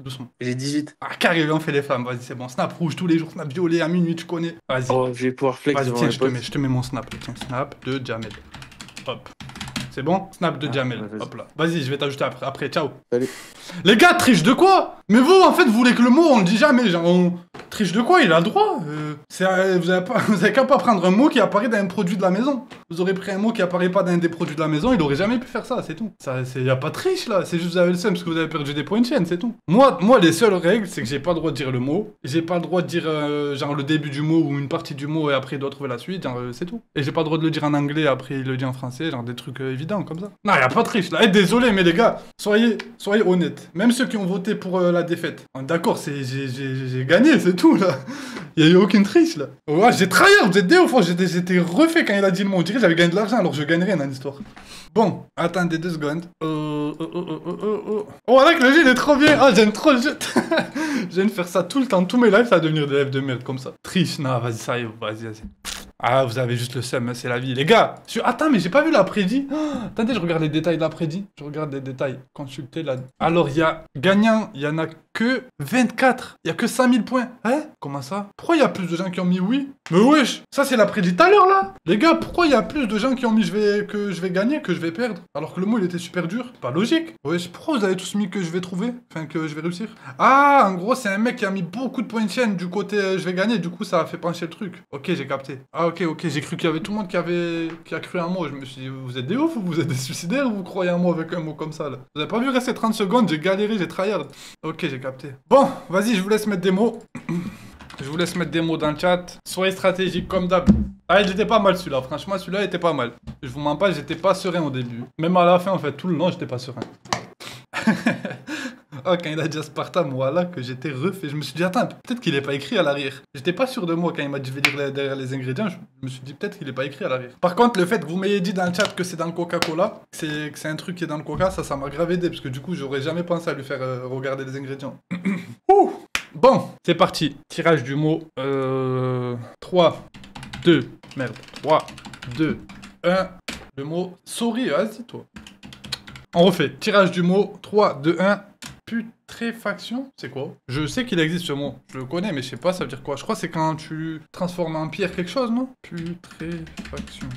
doucement. J'ai 18. Ah, carré, on fait les flammes. Vas-y, c'est bon. Snap rouge tous les jours, Snap violet à minuit, tu connais. Vas-y. Oh, je vais pouvoir flex Vas-y, devant tiens, les potes. je te mets mon Snap. Tiens, Snap de Jamel. Hop. C'est bon? Snap de Jamel. ouais, vas-y. Hop là. Vas-y, je vais t'ajouter après. Ciao. Salut. Les gars, triche de quoi? Mais vous, en fait, vous voulez que le mot, on le dit jamais. Genre, triche de quoi? Il a le droit. Vous avez qu'à pas prendre un mot qui apparaît dans un produit de la maison. Vous aurez pris un mot qui apparaît pas dans un des produits de la maison, il aurait jamais pu faire ça, c'est tout. Y a pas de triche là, c'est juste vous avez le seum parce que vous avez perdu des points de chaîne, c'est tout. Moi, les seules règles, c'est que j'ai pas le droit de dire le mot. J'ai pas le droit de dire genre le début du mot ou une partie du mot et après il doit trouver la suite, genre c'est tout. Et j'ai pas le droit de le dire en anglais, après il le dit en français, genre des trucs évidents comme ça. Non, y a pas de triche là. Eh, désolé, mais les gars, soyez honnêtes. Même ceux qui ont voté pour la défaite. D'accord, j'ai gagné, c'est tout là. Y a eu aucune triche là. Ouais, j'ai tryhard, vous êtes des ouf, j'étais refait quand il a dit le mot. On dirait que j'avais gagné de l'argent alors je gagne rien dans l'histoire. Bon, attendez 2 secondes. Oh, là que le jeu il est trop bien. Ah, j'aime trop le jeu. Je viens de faire ça tout le temps, tous mes lives, ça va devenir des lives de merde comme ça. Triche, non, vas-y, ça y est, vas-y. Ah, vous avez juste le seum, c'est la vie. Les gars, attends, mais j'ai pas vu l'après-midi. Oh, attendez, je regarde les détails de l'après-midi. Je regarde les détails. Consultez là. Alors, il y a gagnant, il y en a que 24. Il y a que 5000 points. Hein? Comment ça? Pourquoi il y a plus de gens qui ont mis oui? Mais wesh, ça c'est l'après-midi tout à l'heure là. Les gars, pourquoi il y a plus de gens qui ont mis que je vais gagner, que je vais perdre? Alors que le mot il était super dur. C'est pas logique. Wesh, pourquoi vous avez tous mis que je vais trouver? Enfin, que je vais réussir? Ah, en gros, c'est un mec qui a mis beaucoup de points de chaîne du côté je vais gagner. Du coup, ça a fait pencher le truc. Ok, j'ai capté. Ah, ok, j'ai cru qu'il y avait tout le monde qui a cru un mot. Je me suis dit, vous êtes des ouf ou vous êtes des suicidaires ou vous croyez un mot avec un mot comme ça là? Vous avez pas vu rester 30 secondes, j'ai galéré, j'ai tryhard. Ok, j'ai capté. Bon, vas-y, je vous laisse mettre des mots. Je vous laisse mettre des mots dans le chat. Soyez stratégiques comme d'hab. Ah, il était pas mal celui-là. Franchement, celui-là était pas mal. Je vous mens pas, j'étais pas serein au début. Même à la fin, en fait, tout le long, j'étais pas serein. Oh, quand il a dit Aspartame, voilà, que j'étais refait. Je me suis dit, attends, peut-être qu'il est pas écrit à l'arrière. J'étais pas sûr de moi quand il m'a dit, je vais lire derrière les ingrédients. Je me suis dit, peut-être qu'il est pas écrit à l'arrière. Par contre, le fait que vous m'ayez dit dans le chat que c'est dans le Coca-Cola, que c'est un truc qui est dans le Coca, ça m'a grave aidé. Parce que du coup, j'aurais jamais pensé à lui faire regarder les ingrédients. Ouh. Bon, c'est parti. Tirage du mot. 3, 2, 1. Le mot souris, vas-y toi. On refait. Tirage du mot. 3, 2, 1. Putréfaction, c'est quoi? Je sais qu'il existe ce mot. Je le connais, mais je sais pas, ça veut dire quoi? Je crois que c'est quand tu transformes en pierre quelque chose, non? Putréfaction.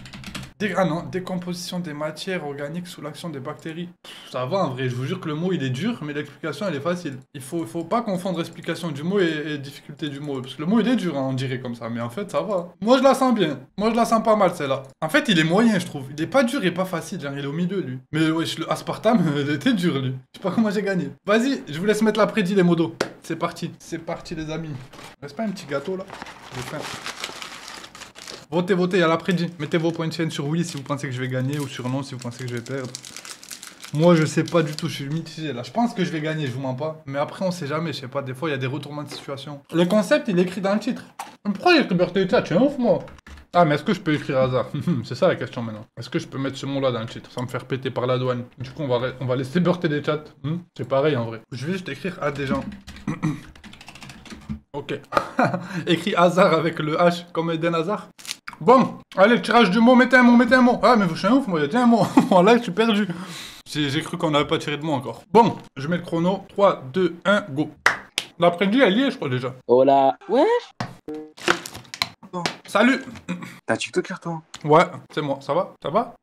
Ah non, décomposition des matières organiques sous l'action des bactéries. Ça va en vrai, je vous jure que le mot il est dur, mais l'explication elle est facile. Il faut pas confondre explication du mot et difficulté du mot. Parce que le mot il est dur, hein, on dirait comme ça, mais en fait ça va. Moi je la sens bien, moi je la sens pas mal celle-là. En fait il est moyen je trouve, il est pas dur et pas facile, genre il est au milieu lui. Mais wesh, le aspartame il était dur lui. Je sais pas comment j'ai gagné. Vas-y, je vous laisse mettre l'après-midi les modos. C'est parti les amis. Reste pas un petit gâteau là? J'ai faim. Votez, il y a l'après-midi. Mettez vos points de chaîne sur oui si vous pensez que je vais gagner ou sur non si vous pensez que je vais perdre. Moi, je sais pas du tout, je suis mitigé là. Je pense que je vais gagner, je vous mens pas. Mais après, on sait jamais, je sais pas, des fois, il y a des retournements de situation. Le concept, il est écrit dans le titre. Pourquoi il y a liberté de chat? Tu es ouf, moi. Ah, mais est-ce que je peux écrire hasard? C'est ça la question maintenant. Est-ce que je peux mettre ce mot-là dans le titre sans me faire péter par la douane? Du coup, on va laisser liberté des chats. C'est pareil en vrai. Je vais juste écrire à des gens. Ok. Écrit hasard avec le H comme Eden Hazard. Bon, allez, tirage du mot, mettez un mot. Ah, mais vous, je suis un ouf, moi, il y a déjà un mot. Là, je suis perdu. J'ai cru qu'on n'avait pas tiré de mots encore. Bon, je mets le chrono. 3, 2, 1, go. L'après-midi, elle y est, je crois, déjà. Oh là. Ouais. Salut. T'es un TikToker, toi? Ouais, c'est moi. Ça va? Ça va?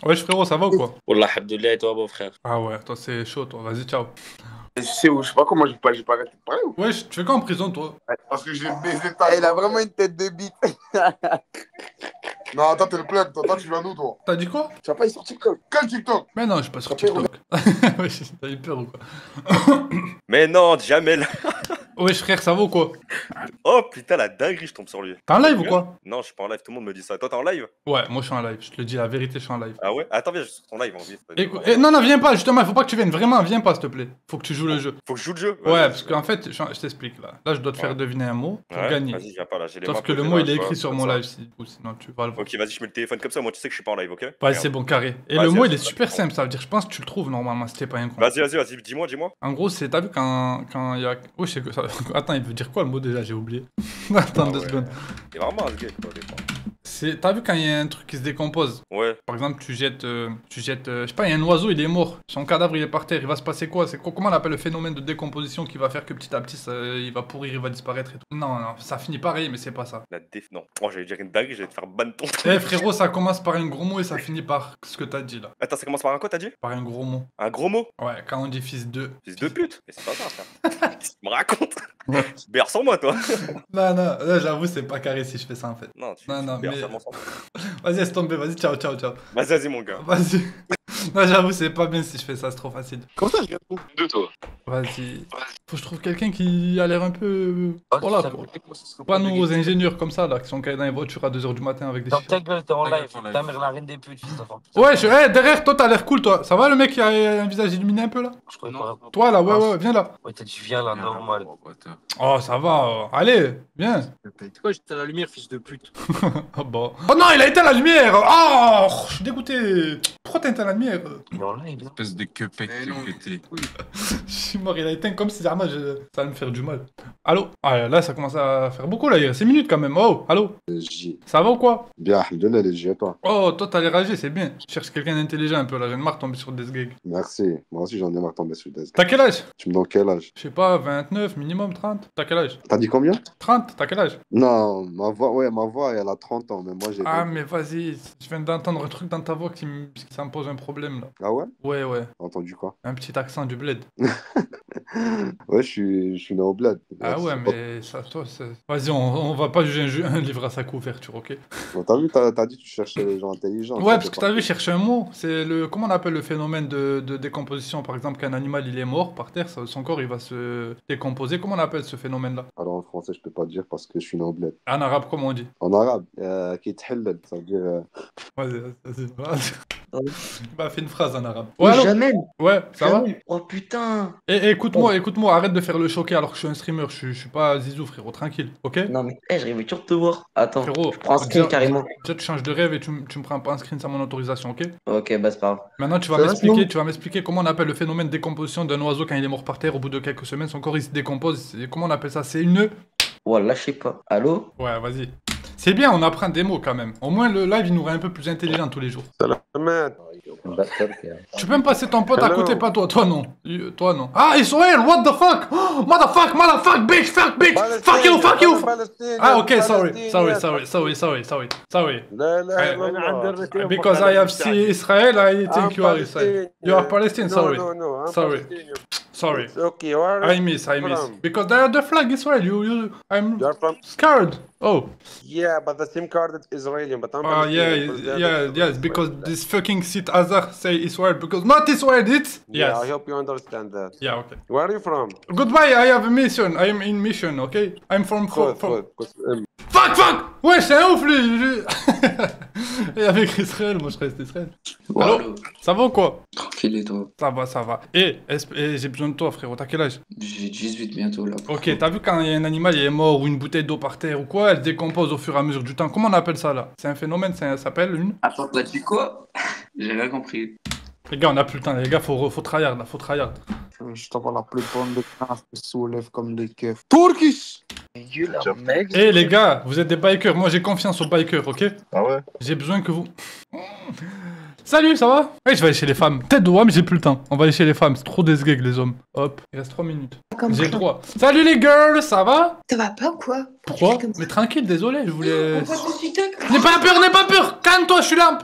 Wesh, frérot, ça va ou quoi? Wallah, Abdullah et toi, beau frère. Ah ouais, toi, c'est chaud, toi. Vas-y, ciao. Je sais pas comment j'ai pas arrêté de parler ou quoi? Wesh, tu fais quoi en prison, toi? Parce que j'ai baisé ta... Il a vraiment une tête de bite. Non, attends, t'es le plug, toi, tu viens d'où, toi? T'as dit quoi? Tu vas pas aller sur TikTok? Quel TikTok? Mais non, je suis pas sur TikTok. Wesh, t'as eu peur ou quoi? Mais non, jamais là. Wesh frère, ça va ou quoi? Oh putain, la dinguerie, je tombe sur lui. T'es en live ou quoi? Non, je suis pas en live, tout le monde me dit ça. Toi, t'es en live? Ouais, moi je suis en live, je te le dis la vérité, je suis en live. Ah ouais? Attends, viens, je suis sur ton live en vie. Non, non, viens pas, justement, il faut pas que tu viennes, vraiment, viens pas, s'il te plaît. Faut que tu joues le jeu. Faut que je joue le jeu? Ouais, parce qu'en fait, je t'explique là. Là, je dois te faire deviner un mot pour gagner. Vas-y, viens pas là, j'ai les Sauf mains que le posées mot là, il est tu vois, écrit sur comme mon ça. live, sinon tu vas le voir. Ok, vas-y, je mets le téléphone comme ça, moi tu sais que je suis pas en live, ok? Vas-y, c'est bon, carré. Et Vas-y, le mot il vas-y, est super simple, ça veut dire, je pense que tu le trouves normalement, c'était pas un con. Vas-y, dis-moi. En gros, c'est, t'as vu quand il y a. Oui, je sais que ça. Attends, il veut dire quoi le mot déjà, j'ai oublié. Attends 2 secondes. T'es vraiment un gay, toi, des fois. T'as vu quand il y a un truc qui se décompose? Ouais. Par exemple, tu jettes, je sais pas, il y a un oiseau, il est mort. Son cadavre, il est par terre. Il va se passer quoi? Comment on appelle le phénomène de décomposition qui va faire que petit à petit, il va pourrir, il va disparaître et tout? Non, ça finit pareil, mais c'est pas ça. Non. Oh, j'allais dire une dinguerie, j'allais te faire ban ton. Eh frérot, ça commence par un gros mot et ça finit par ce que t'as dit là. Attends, ça commence par un quoi, t'as dit? Par un gros mot. Un gros mot? Ouais, quand on dit fils de. Fils de pute? Mais c'est pas ça, frère. Tu me racontes? Berce en moi, toi. Non, là j'avoue, c'est pas carré si je fais ça en fait. Non, non, berces mais. seulement sans moi. Vas-y, laisse tomber, vas-y, ciao. Vas-y, mon gars. Vas-y. Non, j'avoue, c'est pas bien si je fais ça, c'est trop facile. Comment ça, je gagne De toi. Vas-y. Faut que je trouve quelqu'un qui a l'air un peu. Voilà, quoi. Pas nous aux ingénieurs comme ça, là, qui sont caillés dans les voitures à 2h du matin avec des Dans chiens. ta gueule, t'es en live. Ta mère, la reine des putes, fils d'enfant. Ouais, derrière, toi, t'as l'air cool, toi. Ça va, le mec qui a un visage illuminé un peu, là? Je crois pas. Toi, là, ouais, viens là. Ouais, tu viens là, normal. Oh, ça va. Allez, viens. C'est quoi, j'étais à la lumière, fils de pute? Oh, bon. Oh non, il a éteint la lumière. Oh, je suis dégoûté. Pourquoi t'as éteint la lumière? Espèce de cupcake pété. Je suis mort, il a éteint comme si ça va me faire du mal. Allô? Ah, là, ça commence à faire beaucoup, là. Il y a 6 minutes quand même. Oh, allô? Ça va ou quoi? Bien, alhamdoulilah, les J, toi. Oh, toi, t'as l'air âgé, c'est bien. Je cherche quelqu'un d'intelligent un peu, là. J'ai marre de tomber sur des gigs. Merci. Moi aussi, j'en ai marre de tomber sur des T'as quel âge? Tu me donnes quel âge? Je sais pas, 29, minimum 30. T'as quel âge? T'as dit combien? 30, t'as quel âge? Non, ma voix, elle a 30 ans, mais moi, j'ai... Ah, mais vas-y, je viens d'entendre un truc dans ta voix ça me pose un problème, là. Ah ouais? Ouais. T'as entendu quoi? Un petit accent du bled. Ouais, je suis né au bled. Ah ouais, mais ça, toi, c'est... Vas-y, on va pas juger un livre à sa couverture, ok? Bon, t'as vu, t'as dit que tu cherchais les gens intelligents. Ouais, parce que t'as vu, chercher un mot. C'est le... Comment on appelle le phénomène de décomposition? Par exemple, qu'un animal, il est mort par terre, son corps, il va se décomposer. Comment on appelle ce phénomène-là? Alors, en français, je peux pas dire parce que je suis né au bled. En arabe, comment on dit? En arabe, qui t'hellel, ça veut dire... Vas-y. Bah, fais une phrase en arabe. Ouais, allô? Jamel. Ouais, ça va? Oh putain. Et écoute-moi, arrête de faire le choqué alors que je suis un streamer, je suis pas Zizou, frérot, tranquille, ok? Non mais, je rêvais toujours de te voir. Attends, frérot, je prends un screen carrément. Déjà, tu changes de rêve et tu me prends pas un screen sans mon autorisation, ok? Ok, bah c'est pas grave. Maintenant, tu vas m'expliquer comment on appelle le phénomène de décomposition d'un oiseau quand il est mort par terre au bout de quelques semaines, son corps il se décompose. Comment on appelle ça? C'est une... Voilà, je sais pas. Allô? Ouais, vas-y. C'est bien, on apprend des mots quand même. Au moins, le live, il nous rend un peu plus intelligent tous les jours. Tu peux me passer ton pote à côté, pas toi. Toi, non. Toi, non. Ah, Israël, what the fuck? Oh, motherfuck, bitch, fuck you. Ah, ok, sorry. Because I have seen Israel, I think you are Israel. You are Palestine, sorry. Sorry. Okay, I miss. Because they are the flag Israel. I'm scared. Oh. Yeah, but the SIM card is Israeli, but I'm Palestinian. Yes, because this fucking Sit Azar say Israel, because not Israel, it's... Yeah, Yes. I hope you understand that. Yeah, okay. Where are you from? Goodbye, I have a mission. I am in mission, okay? I'm from... Good. Fuck! Ouais, c'est un ouf, lui! Et avec Israël, moi je reste Israël. Allô? Ça va ou quoi? Tranquille et toi? Ça va. Et j'ai besoin de toi, frérot. T'as quel âge? J'ai 18 bientôt là. Ok, t'as vu quand il y a un animal, il est mort ou une bouteille d'eau par terre ou quoi, elle se décompose au fur et à mesure du temps. Comment on appelle ça là? C'est un phénomène, ça s'appelle une... Attends, t'as dit quoi? J'ai rien compris. Les gars, on a plus le temps, les gars, faut tryhard là, faut tryhard. Je t'envoie la plus bonne des classes qui soulève comme des keufs. Turkish! Eh les gars, vous êtes des bikers, moi j'ai confiance aux bikers, ok? Ah ouais? J'ai besoin que vous... Salut, ça va? Ouais, je vais aller chez les femmes. Tête de mais j'ai plus le temps. On va aller chez les femmes, c'est trop des gags les hommes. Hop, il reste 3 minutes. J'ai le droit. Salut les girls, ça va? Ça va pas ou quoi? Pourquoi? Mais tranquille, désolé, je voulais... Pourquoi tu suis tech? N'aie pas peur, calme-toi, je suis là.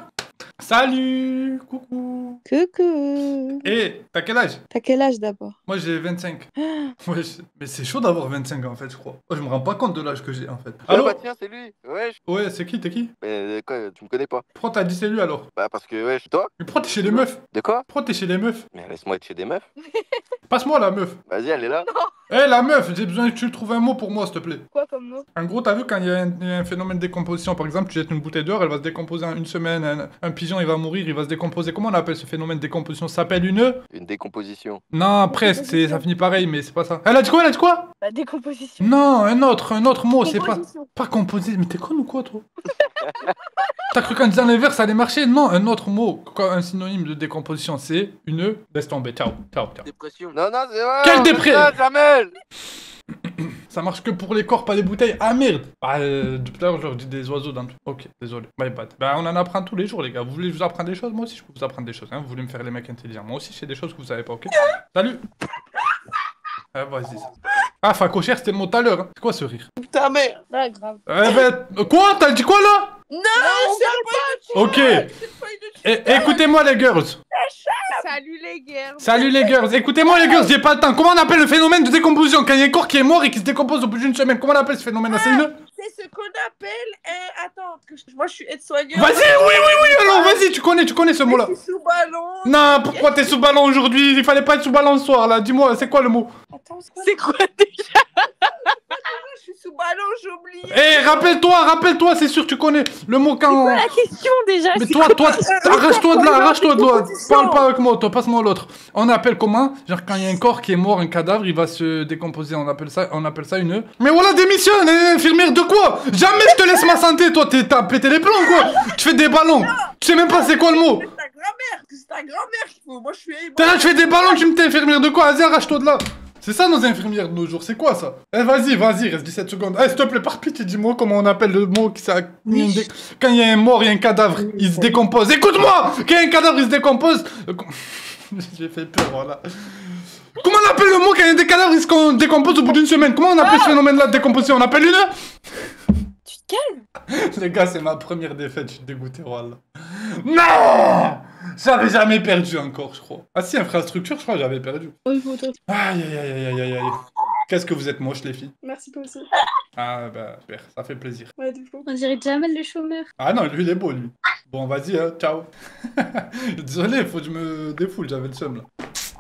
Salut, coucou. Coucou. Eh, t'as quel âge? T'as quel âge d'abord? Moi j'ai 25. Ouais, mais c'est chaud d'avoir 25 en fait, je crois. Oh, je me rends pas compte de l'âge que j'ai en fait. Allô? bah tiens, c'est lui. Wesh. Ouais, c'est qui? T'es qui? Mais quoi, tu me connais pas? Pourquoi t'as dit c'est lui alors? Bah parce que wesh, toi? Mais pourquoi t'es chez les meufs? De quoi? Pourquoi t'es chez les meufs? Mais laisse-moi être chez des meufs. Passe-moi la meuf. Vas-y, elle est là. Eh la meuf, j'ai besoin que tu trouves un mot pour moi, s'il te plaît. Quoi comme mot? En gros, t'as vu quand il y a un phénomène de décomposition, par exemple, tu jettes une bouteille dehors, elle va se décomposer en une semaine, un pigeon il va mourir, il va se décomposer. Comment on appelle ce phénomène de décomposition? Ça s'appelle Une décomposition. Non, presque, ça finit pareil, mais c'est pas ça. Elle a dit quoi? Elle a dit quoi? La décomposition. Non, un autre mot, c'est pas... Composition. Pas composé, mais t'es con ou quoi, toi? T'as cru qu'en disant l'inverse, ça allait marcher? Non, un autre mot, un synonyme de décomposition, c'est une... Laisse tomber, ciao. Dépression. Non, c'est vrai. Quelle dépression? Jamel. Ça marche que pour les corps, pas les bouteilles. Ah merde! Depuis tout à l'heure, je leur dis des oiseaux dans le... Ok, désolé. My bad. Bah, on en apprend tous les jours, les gars. Vous voulez que je vous apprendre des choses? Moi aussi, je peux vous apprendre des choses. Hein. Vous voulez me faire les mecs intelligents. Moi aussi, je sais des choses que vous savez pas, ok? Salut! Vas-y. Ah, Facochère, c'était le mot tout à l'heure. Hein. C'est quoi ce rire? Putain, mais... Ah, grave. Quoi? T'as dit quoi, là? Non, c'est pas Ok. Écoutez-moi, les girls. Salut les girls. Salut les girls, écoutez-moi les girls, j'ai pas le temps. Comment on appelle le phénomène de décomposition quand il y a un corps qui est mort et qui se décompose au bout d'une semaine? Comment on appelle ce phénomène-là? C'est ce qu'on appelle attends, moi je suis aide-soignante. Vas-y, oui, alors vas-y, tu connais ce mot-là. Je suis sous ballon. Non, pourquoi t'es sous ballon aujourd'hui? Il fallait pas être sous ballon ce soir là, dis-moi, c'est quoi le mot? Attends, c'est quoi déjà? Je suis sous ballon, j'ai oublié. Eh, rappelle-toi, c'est sûr tu connais le mot quand... C'est quoi la question déjà? Mais toi, arrache-toi de là, parle pas avec moi, toi, passe-moi l'autre. On appelle comment? Genre quand il y a un corps qui est mort, un cadavre, il va se décomposer, on appelle ça une... Mais voilà, démissionne, infirmière de quoi? Jamais je te laisse ma santé, toi, t'as pété les plombs quoi? Tu fais des ballons, tu sais même pas c'est quoi le mot? C'est ta grand-mère qu'il faut, moi je suis... T'es là, tu fais des ballons, tu me t'es infirmière de quoi? Vas-y, arrache-toi de là. C'est ça nos infirmières de nos jours, c'est quoi ça? Eh vas-y, reste 17 secondes. Eh s'il te plaît, par pitié, dis-moi comment on appelle le mot qui ça... Quand il y a un mort, il y a un cadavre, il se décompose. Écoute-moi! Quand il y a un cadavre, il se décompose... J'ai fait peur, voilà. Comment on appelle le mot quand il y a des cadavres, ils se décomposent au bout d'une semaine? Comment on appelle ce phénomène-là de décomposition? On appelle une... Tu te calmes? Les gars, c'est ma première défaite, je suis dégoûté, voilà. Non! J'avais jamais perdu encore, je crois. Ah si, infrastructure, je crois que j'avais perdu. Oui, photo. Aïe. Qu'est-ce que vous êtes moches, les filles. Merci toi aussi. Ah bah, super, ça fait plaisir. Ouais, du coup. On dirait Jamel le chômeur. Ah non, lui, il est beau, lui. Bon, vas-y, hein, ciao. Désolé, faut que je me défoule, j'avais le seum, là.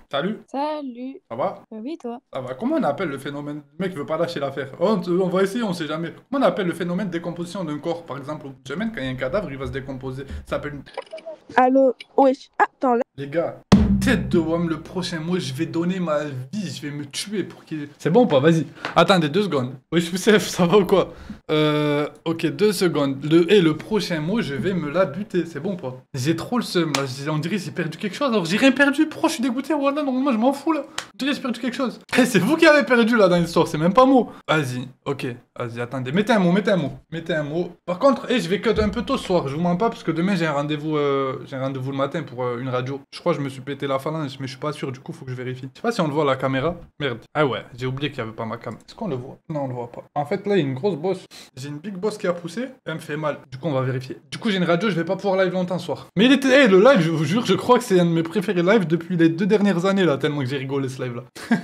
Salut. Salut. Ça va? Oui, toi. Ça va. Comment on appelle le phénomène... Le mec veut pas lâcher l'affaire. On va essayer, on sait jamais. Comment on appelle le phénomène de décomposition d'un corps? Par exemple, au bout de semaine, quand il y a un cadavre, il va se décomposer. Ça s'appelle une... Allô? Wesh. Attends, là. Les gars, tête de WAM, le prochain mois, je vais donner ma vie, je vais me tuer pour qu'il... C'est bon ou pas? Vas-y. Attendez, 2 secondes. Oui, je suis safe, ça va ou quoi? Ok, 2 secondes. Le prochain mot, je vais me la buter. C'est bon ou pas? J'ai trop le seum, là. On dirait que j'ai perdu quelque chose. Alors, j'ai rien perdu. Pourquoi je suis dégoûté? Voilà, normalement, je m'en fous, là. On dirait que j'ai perdu quelque chose. Eh, c'est vous qui avez perdu, là, dans l'histoire. C'est même pas moi. Vas-y, ok. Vas-y, attendez. Mettez un mot. Par contre, je vais cut un peu tôt ce soir. Je vous mens pas, parce que demain, j'ai un rendez-vous le matin pour une radio. Je crois que je me suis pété la phalange, mais je suis pas sûr. Du coup, faut que je vérifie. Je sais pas si on le voit à la caméra. Merde. Ah ouais, j'ai oublié qu'il y avait pas ma cam. Est-ce qu'on le voit? Non, on le voit pas. En fait, là, il y a une grosse bosse. J'ai une big boss qui a poussé. Elle me fait mal. Du coup, on va vérifier. Du coup, j'ai une radio. Je vais pas pouvoir live longtemps ce soir. Mais il était... le live, je vous jure, je crois que c'est un de mes préférés live depuis les 2 dernières années, là. Tellement que j'ai rigolé ce live, là.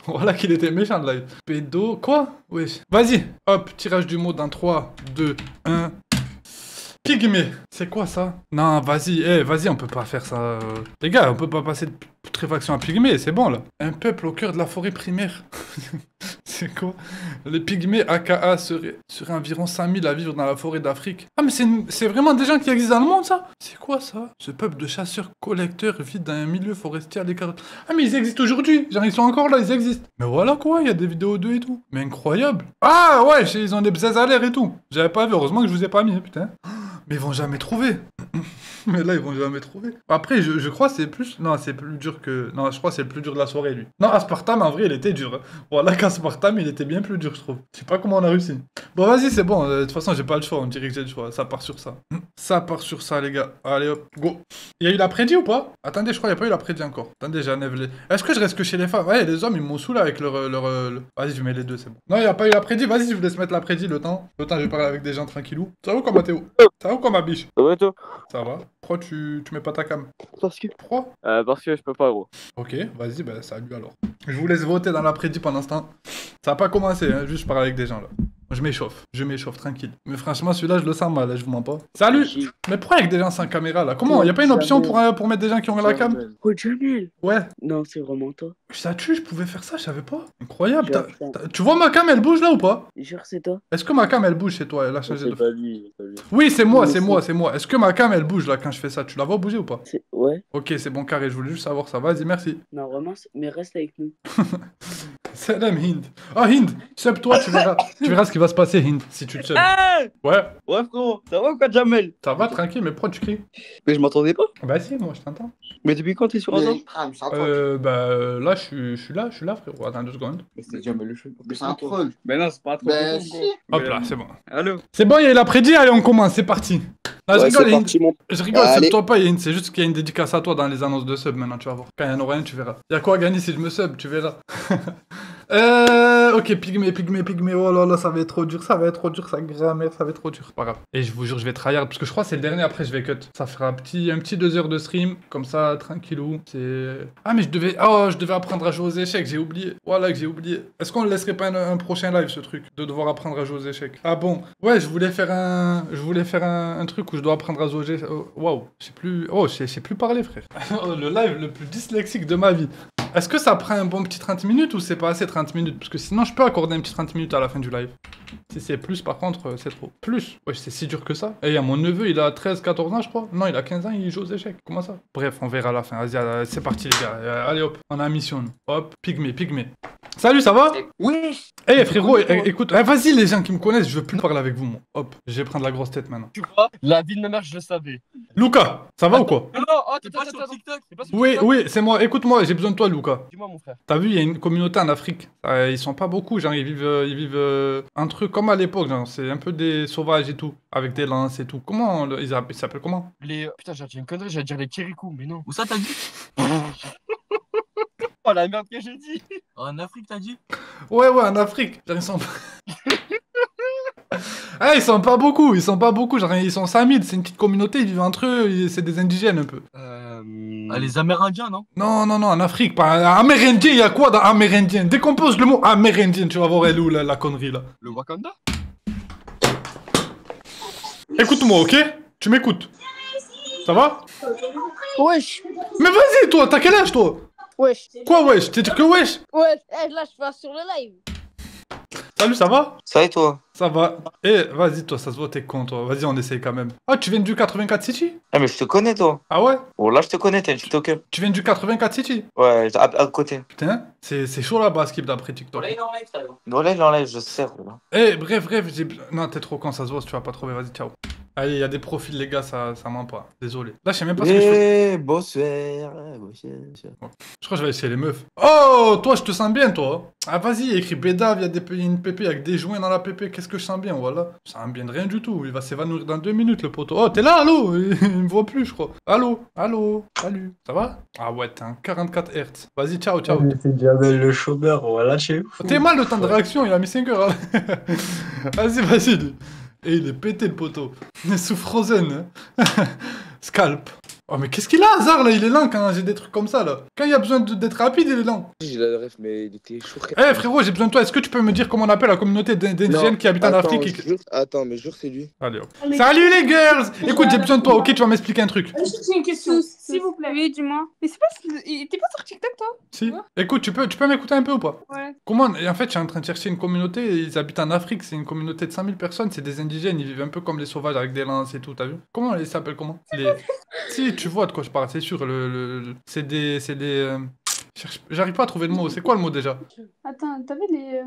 Voilà qu'il était méchant, le live. Pédo... Quoi? Wesh. Vas-y. Hop, tirage du mot dans 3, 2, 1... Pygmée. C'est quoi ça? Non, vas-y, on peut pas faire ça. Les gars, on peut pas passer de putréfaction à pygmée, c'est bon là. Un peuple au cœur de la forêt primaire. C'est quoi? Les pygmées AKA seraient environ 5000 à vivre dans la forêt d'Afrique. Ah mais c'est vraiment des gens qui existent dans le monde ça? C'est quoi ça? Ce peuple de chasseurs-collecteurs vit dans un milieu forestier à l'écart. Ah mais ils existent aujourd'hui. Genre ils sont encore là, ils existent. Mais voilà quoi, il y a des vidéos d'eux et tout. Mais incroyable. Ah ouais, ils ont des bzaises à l'air et tout. J'avais pas vu, heureusement que je vous ai pas mis, putain. Mais ils vont jamais trouver. Mais là, ils vont jamais trouver. Après, je crois que c'est plus... Non, c'est plus dur que... Non, je crois que c'est le plus dur de la soirée, lui. Non, Aspartame, en vrai, il était dur. Voilà qu'Aspartame, il était bien plus dur, je trouve. Je sais pas comment on a réussi. Bon, vas-y, c'est bon. De toute façon, j'ai pas le choix. On dirait que j'ai le choix. Ça part sur ça. Ça part sur ça, les gars. Allez, hop, go. Il y a eu l'après-midi ou pas? Attendez, je crois qu'il n'y a pas eu l'après-midi encore. Attendez, j'enlève les... Est-ce que je reste que chez les femmes? Ouais, les hommes, ils m'ont saoulé avec leur... Vas-y, je mets les deux, c'est bon. Non, il n'y a pas eu l'après-midi. Vas-y, je vous laisse mettre l'après-midi, le temps. Le temps, je vais parler avec des gens tranquillou. Ça va ou quoi, Mathéo? Ça va ou quoi, ma biche? Ouais, toi? Ça va. Pourquoi tu mets pas ta cam? Parce que... Pourquoi? Parce que je peux pas, gros. Ok, vas-y, bah salut alors. Je vous laisse voter dans l'après-midi pendant ce temps. Ça a pas commencé, hein, juste je parle avec des gens là. Je m'échauffe, tranquille. Mais franchement, celui-là, je le sens mal, là, je vous mens pas. Salut. Mais pourquoi avec des gens sans caméra, là? Comment? Y'a pas une option pour mettre des gens qui ont la cam? Oh, Jamel. Ouais. Non, c'est vraiment toi. Ça tue, je pouvais faire ça, je savais pas. Incroyable. Tu vois ma cam, elle bouge là ou pas? Jure, c'est toi. Est-ce que ma cam, elle bouge chez toi? Elle a changé de... C'est pas lui. Oui, c'est moi. Est-ce que ma cam, elle bouge là quand je fais ça? Tu la vois bouger ou pas? Ouais. Ok, c'est bon, carré, je voulais juste savoir ça. Vas-y, merci. Non, vraiment, mais reste avec nous. Salam Hind. Ah Hind, sub toi, tu verras ce qui va se passer Hind, si tu te sub. Ouais. Ouais, frérot, ça va ou quoi, Jamel? Ça va, tranquille, mais pourquoi tu cries? Mais je m'entendais pas. Bah si, moi je t'entends. Mais depuis quand t'es sur un Là, je suis là, frérot. Attends 2 secondes. Mais c'est Jamel le cheveu. Mais c'est un troll. Mais non, c'est pas un troll. Ben si. Hop là, c'est bon. Allô? C'est bon, il a prédit, allez, on commence, c'est parti. Non, je rigole, Hind. Je rigole, Allez. sub-toi pas, Hind. C'est juste qu'il y a une dédicace à toi dans les annonces de sub maintenant, tu vas voir. Quand il y en aura un, tu verras. Y'a quoi à gagner si je me sub, tu verras. Ok, pygmé, oh là là, ça va être trop dur, sa grammaire, ça va être trop dur. Pas grave. Et je vous jure, je vais tryhard, parce que je crois que c'est le dernier, après je vais cut. Ça fera un petit 2 heures de stream, comme ça, tranquillou. C'est... Ah, mais je devais apprendre à jouer aux échecs, j'ai oublié. Voilà que j'ai oublié. Est-ce qu'on le laisserait pas un prochain live, ce truc, de devoir apprendre à jouer aux échecs? Ah bon. Ouais, je voulais faire un truc où je dois apprendre à jouer aux échecs. Waouh, je sais plus parler, frère. Le live le plus dyslexique de ma vie. Est-ce que ça prend un bon petit 30 minutes ou c'est pas assez 30 minutes? Parce que sinon, je peux accorder un petit 30 minutes à la fin du live. Si c'est plus, par contre, c'est trop. Plus? Ouais, c'est si dur que ça. Et il y a mon neveu, il a 13-14 ans, je crois. Non, il a 15 ans, il joue aux échecs. Comment ça? Bref, on verra à la fin. Vas-y, c'est parti, les gars. Allez, hop, on a mission. Hop, pygmé. Salut, ça va? Oui. Eh, frérot, écoute, vas-y, les gens qui me connaissent, je veux plus parler avec vous, moi. Hop, je vais prendre la grosse tête maintenant. Tu vois? La vie de ma mère, je le savais. Luca, ça va ou quoi? Non, t'es pas sur TikTok. Oui, c'est moi. Écoute-moi, j'ai besoin de toi, Luca. Dis-moi, mon frère. T'as vu, il y a une communauté en Afrique. Ils sont pas beaucoup, genre, ils vivent un truc comme à l'époque, genre, c'est un peu des sauvages et tout, avec des lances et tout. Comment ils s'appellent comment? Putain, j'ai dit une connerie, j'allais dire les Kirikou, mais non. Où ça, t'as dit? Oh la merde que j'ai dit. En Afrique, t'as dit? Ouais, en Afrique. Genre, ils sont ils sont pas beaucoup, genre, ils sont 5000, c'est une petite communauté, ils vivent entre eux, c'est des indigènes un peu. Les Amérindiens, non? Non, en Afrique, pas amérindien, il y a quoi dans amérindien? Décompose le mot amérindien, tu vas voir elle où la connerie là. Le Wakanda? Écoute-moi, ok? Tu m'écoutes? Ça va? Wesh. Mais vas-y, toi, t'as quel âge, toi? Wesh. Quoi, wesh? T'es dire que wesh? Ouais, là, je passe sur le live. Salut, ça va? Ça va et toi? Ça va. Vas-y, toi, ça se voit, t'es con, toi. Vas-y, on essaye quand même. Ah, tu viens du 84 City? Ah, mais je te connais, toi. Ah ouais? Oh, là, je te connais, t'es un TikToker. Tu viens du 84 City? Ouais, à côté. Putain, c'est chaud là-bas, Skip, d'après TikTok. Il enlève, je sais. Bref, non, t'es trop con, ça se voit, si tu vas pas trouver, vas-y, ciao. Allez, il y a des profils, les gars, ça ment pas. Désolé. Là, je sais même pas ce que je fais. Bonsoir. Je crois que je vais essayer les meufs. Oh, toi, je te sens bien, toi. Ah, vas-y, écrit Bédave, il y a une pépé avec des joints dans la pépé. Qu'est-ce que je sens bien, voilà. Je sens bien de rien du tout. Il va s'évanouir dans 2 minutes, le poteau. Oh, t'es là, allô? Il me voit plus, je crois. Allô, salut. Ça va? Ah ouais, t'es un 44 Hz. Vas-y, ciao. C'est Jamel le chômeur, on va lâcher. T'es mal le temps de réaction, il a mis 5 heures. Vas-y, lui. Et il est pété, le poteau. Il est sous Frozen. Scalp. Oh, mais qu'est-ce qu'il a, Hazard, là? Il est lent quand j'ai des trucs comme ça, là. Quand il y a besoin d'être rapide, il est lent. J'ai la ref, mais il était chaud. Frérot, j'ai besoin de toi. Est-ce que tu peux me dire comment on appelle la communauté d'indigènes qui habitent en Afrique Attends, mais jure, c'est lui. Allez, hop. Salut, les girls! Écoute, j'ai besoin de toi, ok? Tu vas m'expliquer un truc. J'ai une question, s'il vous plaît. Oui, dis-moi. Mais c'est pas... T'es pas sur TikTok, toi? Si. Écoute, tu peux m'écouter un peu ou pas? Ouais. Comment... Et en fait, je suis en train de chercher une communauté. Ils habitent en Afrique. C'est une communauté de 100 000 personnes. C'est des indigènes. Ils vivent un peu comme les sauvages avec des lances et tout. T'as vu? Comment ils s'appellent? Comment Si, tu vois de quoi je parle. C'est sûr. C'est des... J'arrive pas à trouver le mot. C'est quoi le mot déjà? Attends, t'avais les...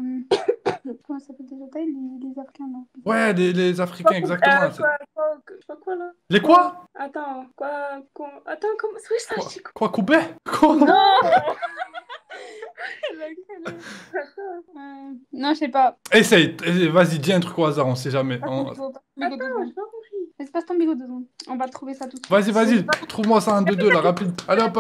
Comment ça s'appelle déjà? T'avais les Africains, là? Ouais, les Africains, exactement. Quoi, là? Les quoi? Attends, Attends, comment... C'est ça, Quoi, coupé? Quoi? Non. Non, je sais pas. Essaye, vas-y, dis un truc au hasard, on sait jamais. Attends, j'ai pas compris. Espace ton bigot 2 secondes. On va trouver ça tout de suite. Vas-y, trouve-moi ça en 2-2 là, rapide. Allez, hop.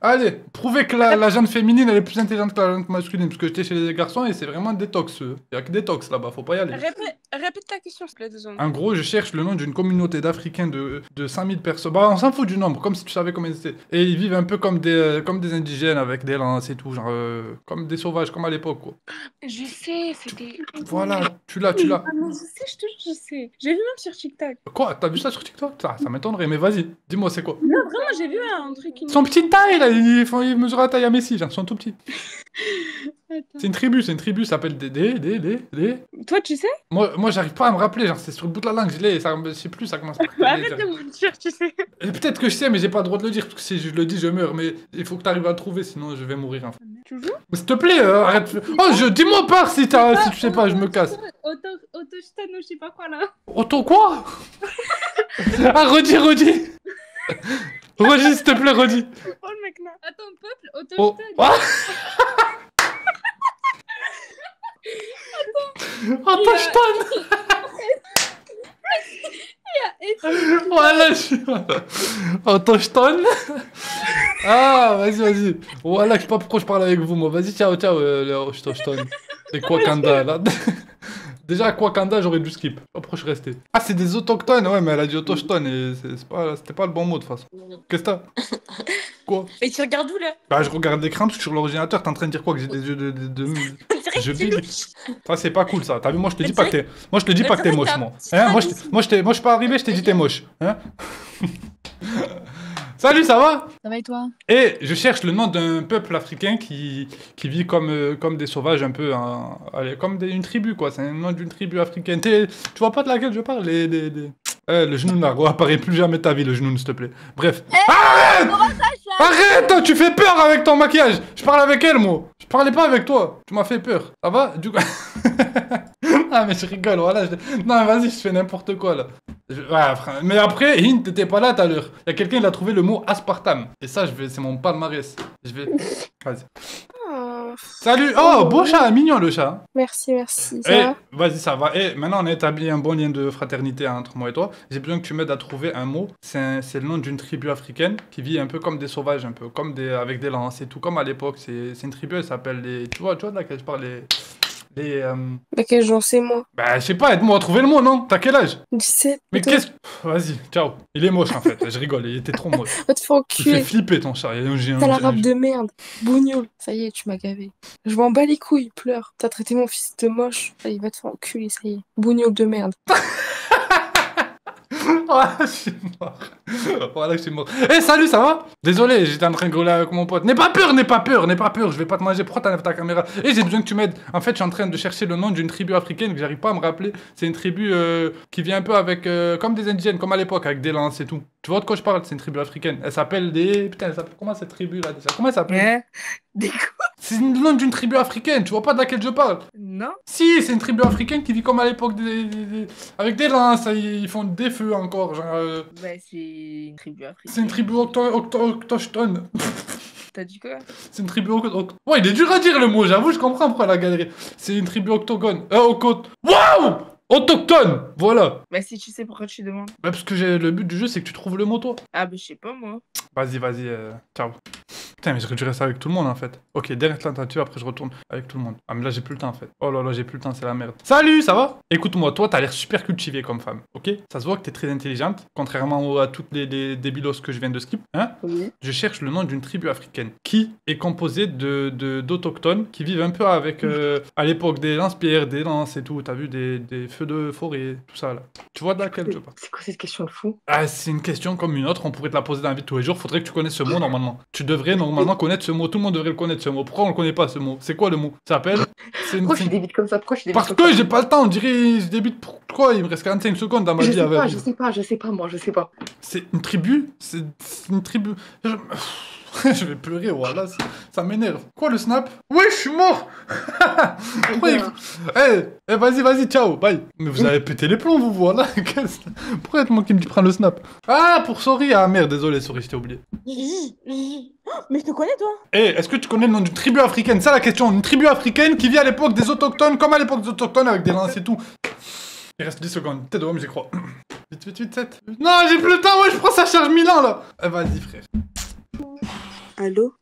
Allez, prouvez que la jante féminine, elle est plus intelligente que la jante masculine. Parce que j'étais chez les garçons et c'est vraiment détox, eux. Il y a que détox là-bas, faut pas y aller. Répète ta question, s'il te plaît, 2 secondes. En gros, je cherche le nom d'une communauté d'Africains de 100 000 personnes. Bah, on s'en fout du nombre, comme si tu savais combien c'était. Et ils vivent un peu comme des indigènes avec des lances et tout, genre comme des sauvages, comme à l'époque, quoi. Je sais, c'était... Voilà, tu l'as. Ah non, je sais, je te jure, je sais. J'ai vu même sur TikTok. Quoi? T'as vu ça sur TikTok? Ça m'étonnerait, mais vas-y, dis-moi c'est quoi? Non, vraiment, j'ai vu un truc... Son petite taille, là, ils mesurent la taille à Messi, genre, ils sont tout petits. C'est une tribu, ça s'appelle des... Toi, tu sais? Moi, j'arrive pas à me rappeler, genre, c'est sur le bout de la langue, je sais plus, ça commence par... Arrête de me dire, tu sais. Et peut-être que je sais, mais j'ai pas le droit de le dire, parce que si je le dis, je meurs, mais il faut que t'arrives à le trouver, sinon je vais mourir, en fait. Tu joues? S'il te plaît, arrête... Oh, dis-moi pas si tu sais pas, je me casse. Autochtone ou je sais pas quoi, là. Auto quoi? Ah, redis. Redis, s'il te plaît, redis. Oh, le mec, là. Attends, peuple, Oh. autochtone. Autochtone. Voilà, Autochtone. Ah, vas-y. Voilà, je sais pas pourquoi je parle avec vous, moi. Vas-y, ciao, les Autochtone. Et Kwakanda, là. Déjà, à Kwakanda, j'aurais dû skip. Pas pourquoi je suis resté. Ah, c'est des autochtones, ouais, mais elle a dit autochtone et c'était pas le bon mot de toute façon. Qu'est-ce que t'as? Quoi? Et tu regardes où, là? Bah, je regarde l'écran parce que sur l'ordinateur, t'es en train de dire quoi? Que j'ai des yeux de... Je vis. Ça, c'est pas cool, ça. T'as vu, moi, je te dis pas que t'es... Moi, je te dis pas que t'es moche, moi. Hein? Moi, je suis pas arrivé, je t'ai dit t'es moche. Hein? Salut, ça va? Ça va et toi? Et je cherche le nom d'un peuple africain qui vit comme des sauvages un peu, comme une tribu, quoi. C'est un nom d'une tribu africaine. Tu vois pas de laquelle je parle? Le genou n'a apparaît plus jamais de ta vie, le genou, s'il te plaît. Bref. Arrête! Arrête! Tu fais peur avec ton maquillage! Je parle avec elle, moi. Je parlais pas avec toi. Tu m'as fait peur. Ça va? Du coup... Ah, mais je rigole, voilà. Non, vas-y, je fais n'importe quoi, là. Ouais, frère. Mais après, Hint, t'étais pas là tout à l'heure. Il y a quelqu'un, il a trouvé le mot aspartame. Et ça, c'est mon palmarès. Vas-y. Salut! Oh, beau chat, mignon le chat. Merci. Ça va? Vas-y, ça va. Et maintenant, on a établi un bon lien de fraternité entre moi et toi. J'ai besoin que tu m'aides à trouver un mot. C'est le nom d'une tribu africaine qui vit un peu comme des sauvages, un peu comme avec des lances et tout, comme à l'époque. C'est une tribu, elle s'appelle les... Tu vois de laquelle je parle, Laquelle j'en sais, moi? Bah, je sais pas, aide-moi à trouver le mot, non? T'as quel âge? 17. Mais qu'est-ce... Vas-y, ciao. Il est moche, en fait. Je rigole, il était trop moche. Va te faire Tu fais enculer. flipper, ton chat. T'as la robe de merde. Bougnoule. Ça y est, tu m'as gavé. Je m'en bats les couilles, pleure. T'as traité mon fils de moche. Il va te faire enculer, ça y est. Bougnoule de merde. Ah, je suis mort. Voilà, je suis mort. Eh, salut, ça va? Désolé, j'étais en train de gueuler avec mon pote. N'aie pas peur, je vais pas te manger. Pourquoi t'enlèves ta caméra? Et j'ai besoin que tu m'aides. En fait, je suis en train de chercher le nom d'une tribu africaine que j'arrive pas à me rappeler. C'est une tribu qui vient un peu avec... comme des indigènes, comme à l'époque, avec des lances et tout. Tu vois de quoi je parle? C'est une tribu africaine. Elle s'appelle des... Putain, elle s'appelle... Comment cette tribu, là, déjà? Comment elle s'appelle? Des quoi? C'est le nom d'une tribu africaine. Tu vois pas de laquelle je parle? Non. Si, c'est une tribu africaine qui vit comme à l'époque avec des lances. Ils font des feux encore, genre... Bah, c'est une tribu africaine. C'est une tribu autochtone. T'as dit quoi? C'est une tribu Ouais, il est dur à dire le mot, j'avoue, je comprends pourquoi la galerie. C'est une tribu octogone. Waouh! Autochtone! Voilà. Bah, si tu sais pourquoi tu demandes. Bah, parce que le but du jeu, c'est que tu trouves le mot, toi. Ah, bah, je sais pas, moi. Vas-y, ciao. Putain, mais j'aurais dû rester avec tout le monde, en fait. Ok, derrière la tentative, après je retourne avec tout le monde. Ah, mais là, j'ai plus le temps, en fait. Oh là là, j'ai plus le temps, c'est la merde. Salut, ça va? Écoute-moi, toi, t'as l'air super cultivé comme femme, ok? Ça se voit que t'es très intelligente, contrairement à toutes les débilos que je viens de skip, hein? Oui. Je cherche le nom d'une tribu africaine qui est composée d'autochtones qui vivent un peu avec, à l'époque, des lance-pierres, des lances et tout. T'as vu, des feux de forêt, tout ça, là. Tu vois de laquelle je parle? C'est quoi cette question de fou? Ah, c'est une question comme une autre, on pourrait te la poser dans la vie de tous les jours. Faudrait que tu connaisses ce mot, normalement. Tu devrais normalement connaître ce mot, tout le monde devrait le connaître, ce mot. Pourquoi on le connaît pas, ce mot? C'est quoi le mot? Ça s'appelle... Pourquoi je débite comme ça? Parce que j'ai pas le temps, on dirait je débite pourquoi? Il me reste 45 secondes dans ma vie avec... Je sais pas. C'est une tribu? C'est une tribu... Je vais pleurer, voilà, ça m'énerve. Quoi, le snap? Ouais, je suis mort. Eh, vas-y, ciao, bye. Mais vous avez pété les plombs, vous, voilà. Pourquoi est-ce moi qui me prend le snap? Ah, pour Sorry. Ah, merde, désolé, Sorry, je t'ai oublié. Mais je te connais, toi? Eh, est-ce que tu connais le nom d'une tribu africaine? C'est la question, une tribu africaine qui vit à l'époque des autochtones, comme à l'époque des autochtones, avec des lances et tout. Il reste 10 secondes, t'es devant, mais j'y crois. Vite, 7. Non, j'ai plus le temps, ouais, je prends ça charge 1000 ans, là. Vas-y, frère. Allô?